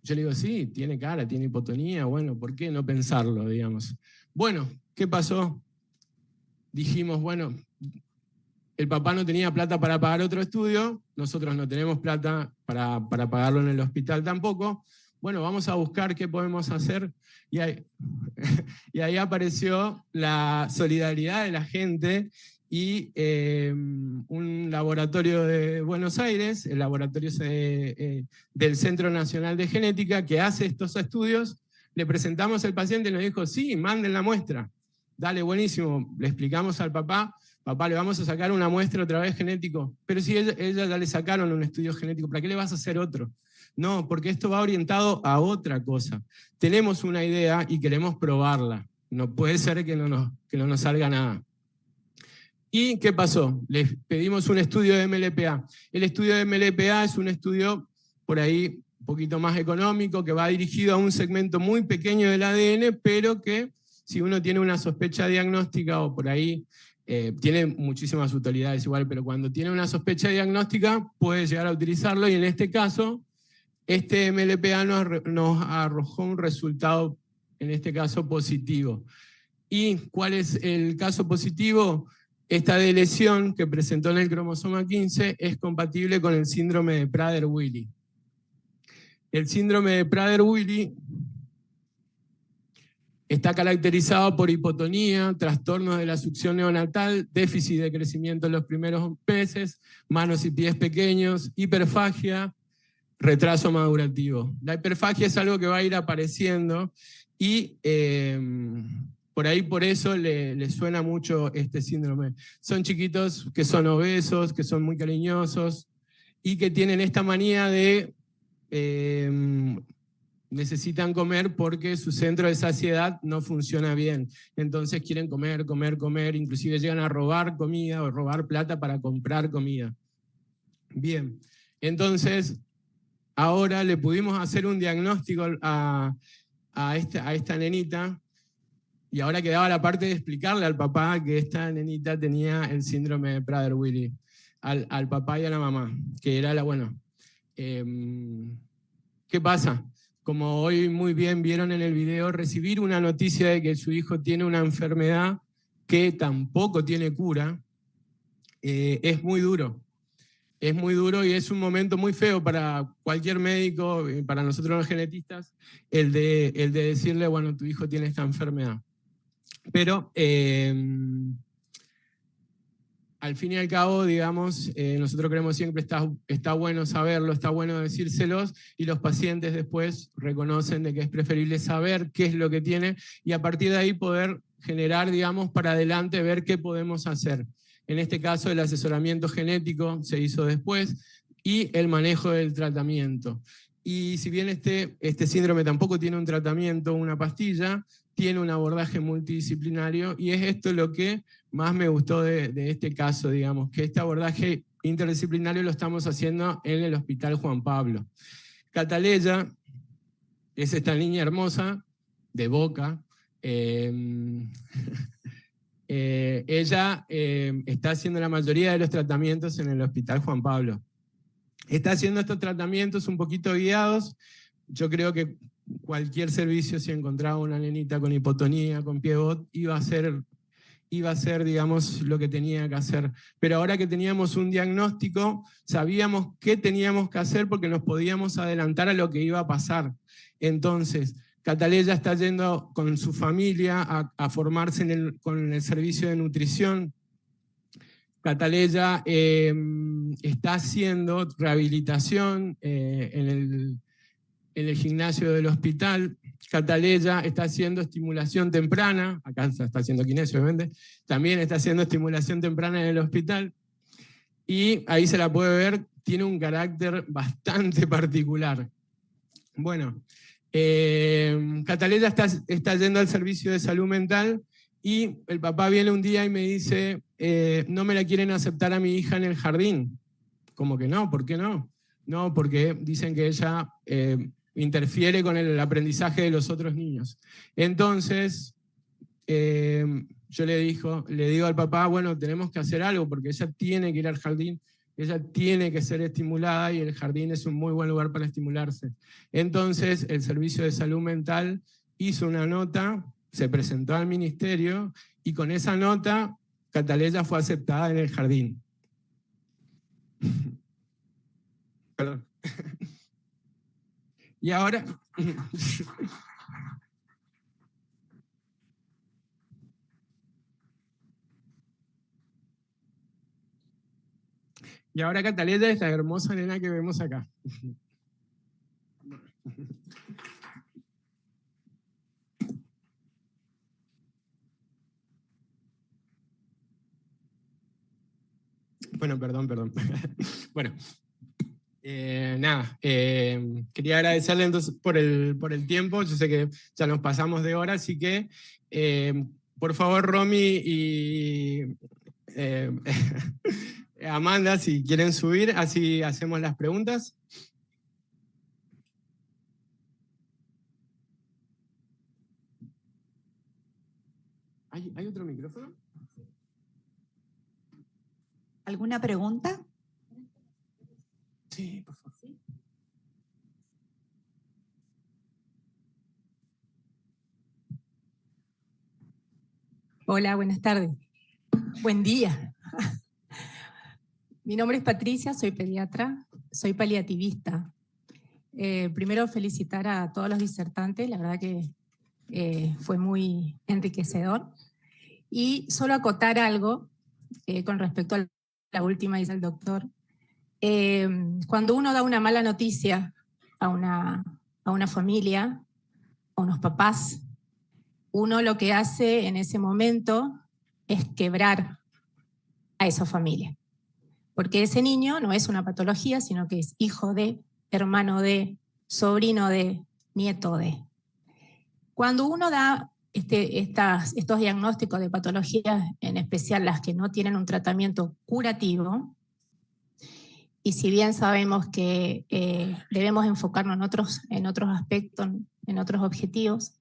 H: Yo le digo, sí, tiene cara, tiene hipotonía, bueno, ¿por qué no pensarlo, digamos? Bueno, ¿qué pasó? Dijimos, bueno, el papá no tenía plata para pagar otro estudio, nosotros no tenemos plata para pagarlo en el hospital tampoco. Bueno, vamos a buscar qué podemos hacer. Y ahí apareció la solidaridad de la gente y un laboratorio de Buenos Aires, el laboratorio del Centro Nacional de Genética, que hace estos estudios. Le presentamos al paciente y nos dijo, sí, manden la muestra. Dale, buenísimo. Le explicamos al papá, papá, le vamos a sacar una muestra otra vez genético. Pero si ella ya le sacaron un estudio genético, ¿para qué le vas a hacer otro? No, porque esto va orientado a otra cosa. Tenemos una idea y queremos probarla. No puede ser que no nos salga nada. ¿Y qué pasó? Les pedimos un estudio de MLPA. El estudio de MLPA es un estudio por ahí un poquito más económico, que va dirigido a un segmento muy pequeño del ADN, pero que si uno tiene una sospecha diagnóstica o por ahí, tiene muchísimas utilidades igual, pero cuando tiene una sospecha diagnóstica puede llegar a utilizarlo, y en este caso, este MLPA nos arrojó un resultado, en este caso positivo. ¿Y cuál es el caso positivo? Esta deleción que presentó en el cromosoma 15 es compatible con el síndrome de Prader-Willi. El síndrome de Prader-Willi está caracterizado por hipotonía, trastornos de la succión neonatal, déficit de crecimiento en los primeros meses, manos y pies pequeños, hiperfagia, retraso madurativo. La hiperfagia es algo que va a ir apareciendo y por eso le suena mucho este síndrome. Son chiquitos que son obesos, que son muy cariñosos y que tienen esta manía de necesitan comer porque su centro de saciedad no funciona bien. Entonces quieren comer, comer, comer, inclusive llegan a robar comida o robar plata para comprar comida. Bien, entonces ahora le pudimos hacer un diagnóstico a esta nenita, y ahora quedaba la parte de explicarle al papá que esta nenita tenía el síndrome de Prader-Willi, al papá y a la mamá, que era ¿qué pasa? Como hoy muy bien vieron en el video, recibir una noticia de que su hijo tiene una enfermedad que tampoco tiene cura, es muy duro. Es muy duro y es un momento muy feo para cualquier médico, para nosotros los genetistas, el de decirle, bueno, tu hijo tiene esta enfermedad. Pero al fin y al cabo, digamos, nosotros creemos siempre está bueno saberlo, está bueno decírselos, y los pacientes después reconocen de que es preferible saber qué es lo que tiene y a partir de ahí poder generar, digamos, para adelante, ver qué podemos hacer. En este caso, el asesoramiento genético se hizo después y el manejo del tratamiento. Y si bien este síndrome tampoco tiene un tratamiento, una pastilla, tiene un abordaje multidisciplinario, y es esto lo que más me gustó de este caso, digamos, que este abordaje interdisciplinario lo estamos haciendo en el Hospital Juan Pablo. Cataleya es esta niña hermosa, de Boca. Ella está haciendo la mayoría de los tratamientos en el Hospital Juan Pablo. Está haciendo estos tratamientos un poquito guiados. Yo creo que cualquier servicio, si encontraba una nenita con hipotonía, con pie-bot, iba a ser, digamos, lo que tenía que hacer. Pero ahora que teníamos un diagnóstico, sabíamos qué teníamos que hacer porque nos podíamos adelantar a lo que iba a pasar. Entonces, Cataleya está yendo con su familia a formarse con el servicio de nutrición. Cataleya está haciendo rehabilitación en el gimnasio del hospital. Cataleya está haciendo estimulación temprana, acá está haciendo kinesio obviamente, también está haciendo estimulación temprana en el hospital, y ahí se la puede ver, tiene un carácter bastante particular. Bueno, Cataleya está yendo al servicio de salud mental, y el papá viene un día y me dice, no me la quieren aceptar a mi hija en el jardín. ¿Cómo que no? ¿Por qué no? No, porque dicen que ella interfiere con el aprendizaje de los otros niños. Entonces, yo le digo al papá, bueno, tenemos que hacer algo porque ella tiene que ir al jardín, ella tiene que ser estimulada y el jardín es un muy buen lugar para estimularse. Entonces el Servicio de Salud Mental hizo una nota, se presentó al ministerio y con esa nota Cataleya fue aceptada en el jardín. Perdón. Y ahora... Y ahora Cataleya es la hermosa nena que vemos acá. Bueno, perdón. Bueno, nada, quería agradecerle entonces por el tiempo. Yo sé que ya nos pasamos de hora, así que por favor, Romy y Amanda, si quieren subir, así hacemos las preguntas. ¿Hay otro micrófono?
I: ¿Alguna pregunta?
H: Sí, por favor.
J: Hola, buenas tardes. Buen día. Mi nombre es Patricia, soy pediatra, soy paliativista. Primero felicitar a todos los disertantes, la verdad que fue muy enriquecedor. Y solo acotar algo con respecto a la última, dice el doctor. Cuando uno da una mala noticia a una familia, a unos papás, uno lo que hace en ese momento es quebrar a esa familia. Porque ese niño no es una patología, sino que es hijo de, hermano de, sobrino de, nieto de. Cuando uno da estos diagnósticos de patologías, en especial las que no tienen un tratamiento curativo, y si bien sabemos que debemos enfocarnos en otros aspectos, en otros objetivos,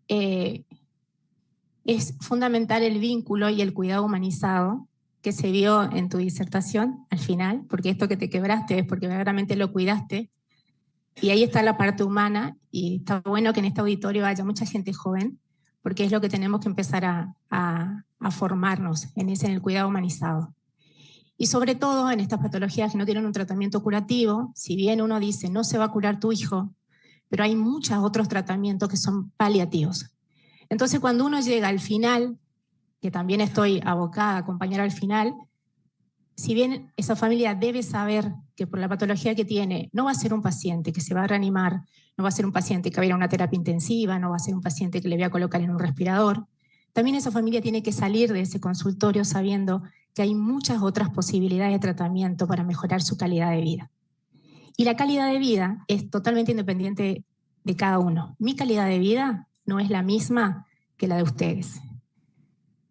J: es fundamental el vínculo y el cuidado humanizado que se vio en tu disertación al final, porque esto que te quebraste es porque verdaderamente lo cuidaste, y ahí está la parte humana, y está bueno que en este auditorio haya mucha gente joven, porque es lo que tenemos que empezar a formarnos en el cuidado humanizado. Y sobre todo en estas patologías que no tienen un tratamiento curativo, si bien uno dice no se va a curar tu hijo, pero hay muchos otros tratamientos que son paliativos. Entonces cuando uno llega al final, que también estoy abocada a acompañar al final, si bien esa familia debe saber que por la patología que tiene no va a ser un paciente que se va a reanimar, no va a ser un paciente que va a ir a una terapia intensiva, no va a ser un paciente que le voy a colocar en un respirador, también esa familia tiene que salir de ese consultorio sabiendo que hay muchas otras posibilidades de tratamiento para mejorar su calidad de vida. Y la calidad de vida es totalmente independiente de cada uno. Mi calidad de vida no es la misma que la de ustedes.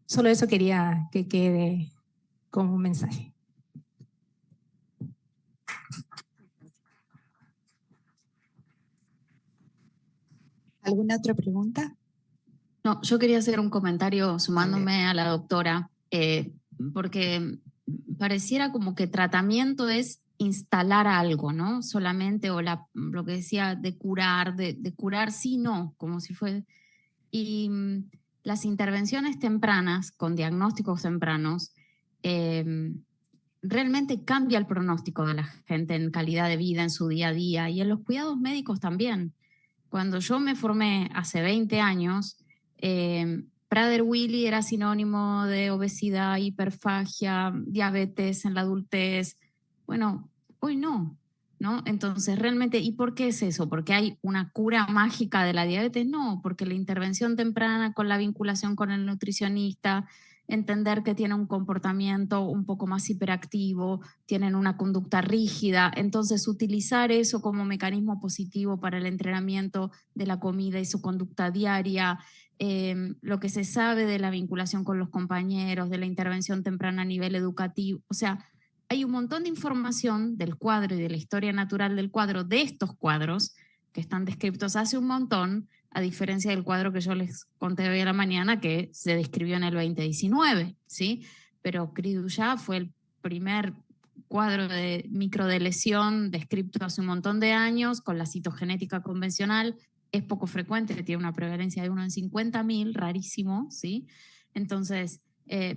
J: Solo eso quería que quede como un mensaje.
I: ¿Alguna otra pregunta?
K: No, yo quería hacer un comentario sumándome a la doctora, porque pareciera como que tratamiento es instalar algo, ¿no? Solamente, o lo que decía de curar sí, no, como si fuera... Y las intervenciones tempranas, con diagnósticos tempranos, realmente cambia el pronóstico de la gente en calidad de vida, en su día a día, y en los cuidados médicos también. Cuando yo me formé hace 20 años, Prader-Willi era sinónimo de obesidad, hiperfagia, diabetes en la adultez. Bueno, hoy no, ¿no? Entonces, realmente, ¿y por qué es eso? ¿Porque hay una cura mágica de la diabetes? No, porque la intervención temprana con la vinculación con el nutricionista, entender que tiene un comportamiento un poco más hiperactivo, tienen una conducta rígida, entonces utilizar eso como mecanismo positivo para el entrenamiento de la comida y su conducta diaria, lo que se sabe de la vinculación con los compañeros, de la intervención temprana a nivel educativo, o sea, hay un montón de información del cuadro y de la historia natural del cuadro, de estos cuadros que están descritos hace un montón, a diferencia del cuadro que yo les conté hoy a la mañana, que se describió en el 2019, ¿sí? Pero cri du chat fue el primer cuadro de microdeleción descrito hace un montón de años, con la citogenética convencional. Es poco frecuente, tiene una prevalencia de 1 en 50.000, rarísimo, ¿sí? Entonces,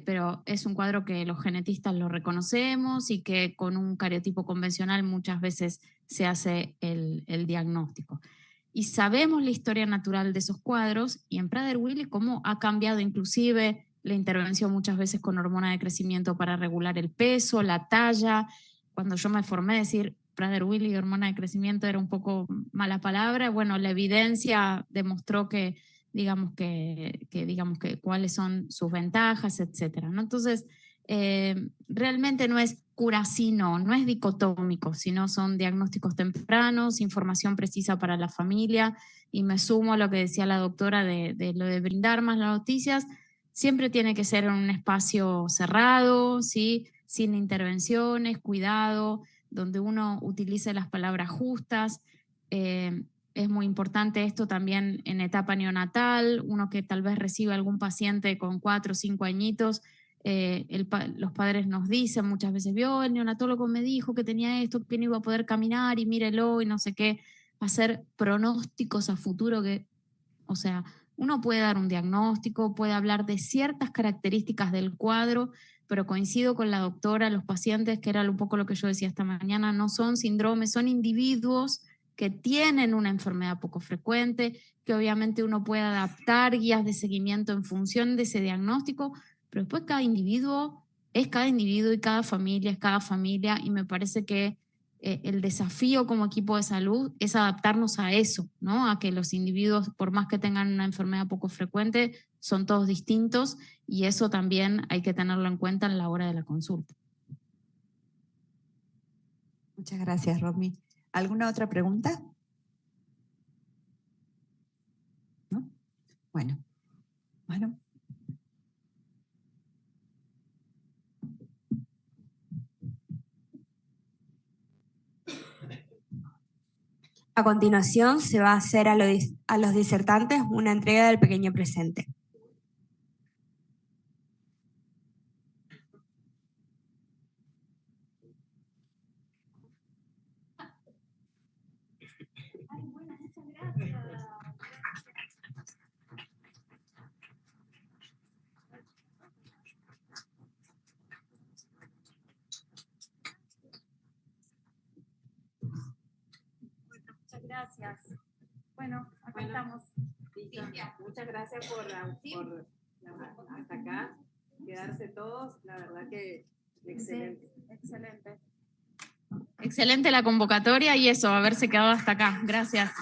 K: pero es un cuadro que los genetistas lo reconocemos y que con un cariotipo convencional muchas veces se hace el diagnóstico. Y sabemos la historia natural de esos cuadros, y en Prader-Willi cómo ha cambiado inclusive la intervención muchas veces con hormona de crecimiento para regular el peso, la talla. Cuando yo me formé, decir Prader-Willi y hormona de crecimiento era un poco mala palabra. Bueno, la evidencia demostró que cuáles son sus ventajas, etcétera, ¿no? Entonces, realmente no es cura sí, no es dicotómico, sino son diagnósticos tempranos, información precisa para la familia, y me sumo a lo que decía la doctora de lo de brindar más las noticias. Siempre tiene que ser en un espacio cerrado, ¿sí? Sin intervenciones, cuidado, donde uno utilice las palabras justas. Es muy importante esto también en etapa neonatal, uno que tal vez recibe algún paciente con 4 o 5 añitos, los padres nos dicen muchas veces, vio, el neonatólogo me dijo que tenía esto, que no iba a poder caminar y mírelo y no sé qué, hacer pronósticos a futuro o sea, uno puede dar un diagnóstico, puede hablar de ciertas características del cuadro, pero coincido con la doctora, los pacientes, que era un poco lo que yo decía esta mañana, no son síndromes, son individuos que tienen una enfermedad poco frecuente, que obviamente uno puede adaptar guías de seguimiento en función de ese diagnóstico, pero después cada individuo es cada individuo y cada familia es cada familia, y me parece que el desafío como equipo de salud es adaptarnos a eso, ¿no? A que los individuos, por más que tengan una enfermedad poco frecuente, son todos distintos, y eso también hay que tenerlo en cuenta en la hora de la consulta.
I: Muchas gracias, Romy. ¿Alguna otra pregunta? ¿No? Bueno.
A: A continuación, se va a hacer a los disertantes una entrega del pequeño presente.
L: Gracias. Bueno, acá estamos. Muchas gracias por hasta acá quedarse todos. La verdad que excelente. Excelente.
K: Excelente la convocatoria y eso, haberse quedado hasta acá. Gracias.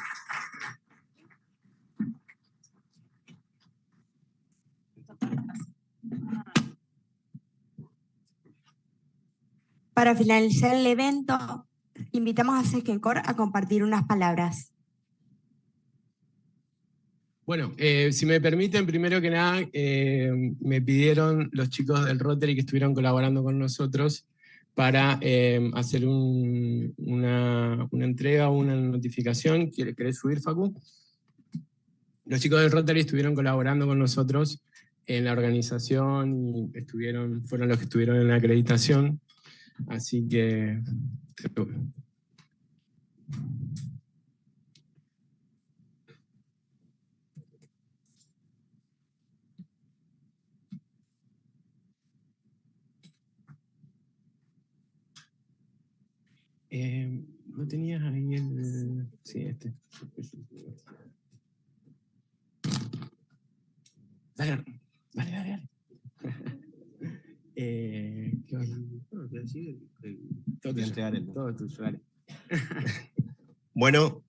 A: Para finalizar el evento, invitamos a Sequencor a compartir unas palabras.
H: Bueno, si me permiten, primero que nada, me pidieron los chicos del Rotary que estuvieron colaborando con nosotros para hacer una entrega, una notificación. ¿Querés subir, Facu? Los chicos del Rotary estuvieron colaborando con nosotros en la organización y fueron los que estuvieron en la acreditación. Así que... ¿no tenías ahí el...? Sí, este. Dale.
M: Bueno,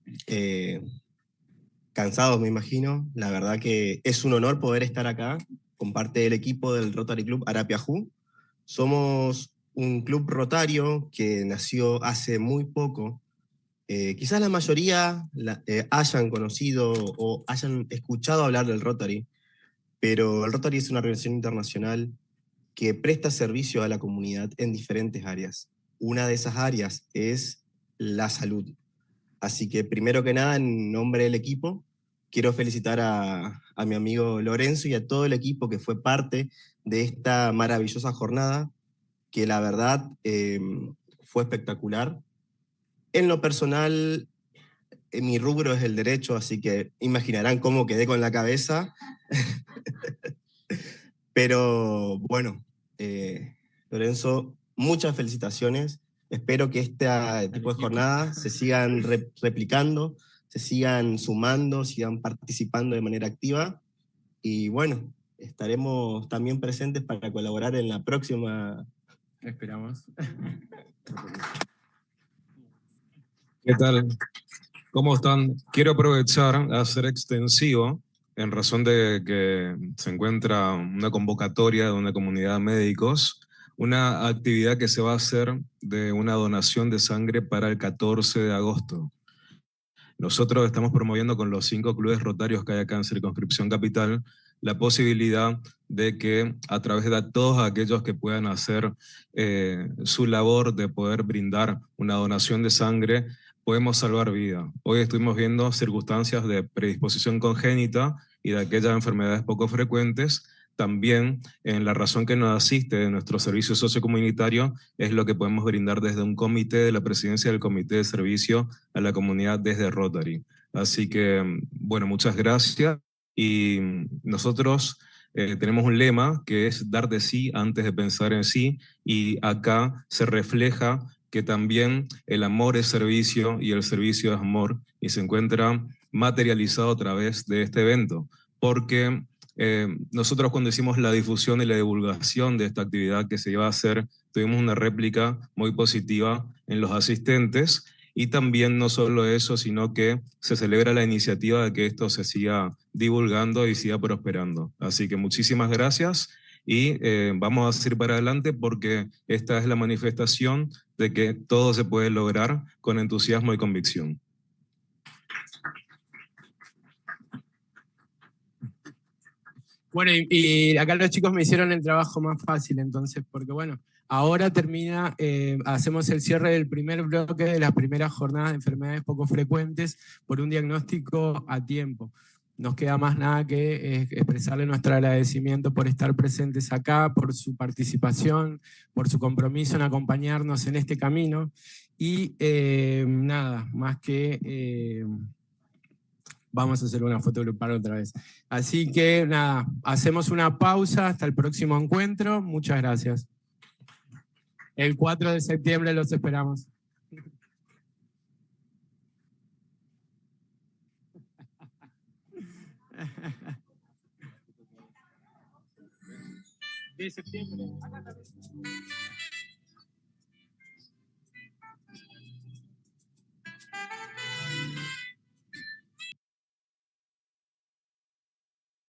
M: cansados me imagino. La verdad que es un honor poder estar acá con parte del equipo del Rotary Club Arapiajú. Somos un club rotario que nació hace muy poco. Quizás la mayoría hayan conocido o hayan escuchado hablar del Rotary, pero el Rotary es una organización internacional que presta servicio a la comunidad en diferentes áreas. Una de esas áreas es la salud. Así que primero que nada, en nombre del equipo, quiero felicitar a mi amigo Lorenzo y a todo el equipo que fue parte de esta maravillosa jornada, que la verdad fue espectacular. En lo personal, mi rubro es el derecho, así que imaginarán cómo quedé con la cabeza. Pero bueno, Lorenzo, muchas felicitaciones. Espero que este tipo de jornadas se sigan replicando, se sigan sumando, sigan participando de manera activa. Y bueno, estaremos también presentes para colaborar en la próxima.
H: Esperamos.
N: ¿Qué tal? ¿Cómo están? Quiero aprovechar a hacer extensivo, en razón de que se encuentra una convocatoria de una comunidad de médicos, una actividad que se va a hacer de una donación de sangre para el 14 de agosto. Nosotros estamos promoviendo con los 5 clubes rotarios que hay acá en Circunscripción Capital la posibilidad de que a través de todos aquellos que puedan hacer su labor de poder brindar una donación de sangre, podemos salvar vida. Hoy estuvimos viendo circunstancias de predisposición congénita y de aquellas enfermedades poco frecuentes. También en la razón que nos asiste de nuestro servicio sociocomunitario es lo que podemos brindar desde un comité de la presidencia del Comité de Servicio a la Comunidad desde Rotary. Así que, bueno, muchas gracias. Y nosotros tenemos un lema que es dar de sí antes de pensar en sí, y acá se refleja que también el amor es servicio y el servicio es amor, y se encuentra materializado a través de este evento, porque nosotros cuando hicimos la difusión y la divulgación de esta actividad que se iba a hacer, tuvimos una réplica muy positiva en los asistentes, y también no solo eso, sino que se celebra la iniciativa de que esto se siga divulgando y siga prosperando. Así que muchísimas gracias y vamos a seguir para adelante, porque esta es la manifestación de que todo se puede lograr con entusiasmo y convicción.
H: Bueno, y acá los chicos me hicieron el trabajo más fácil, entonces, porque bueno, ahora termina, hacemos el cierre del primer bloque de las primeras jornadas de enfermedades poco frecuentes por un diagnóstico a tiempo. Nos queda más nada que expresarle nuestro agradecimiento por estar presentes acá, por su participación, por su compromiso en acompañarnos en este camino. Y nada, más que vamos a hacer una foto grupal otra vez. Así que nada, hacemos una pausa hasta el próximo encuentro. Muchas gracias. El 4 de septiembre los esperamos. De septiembre.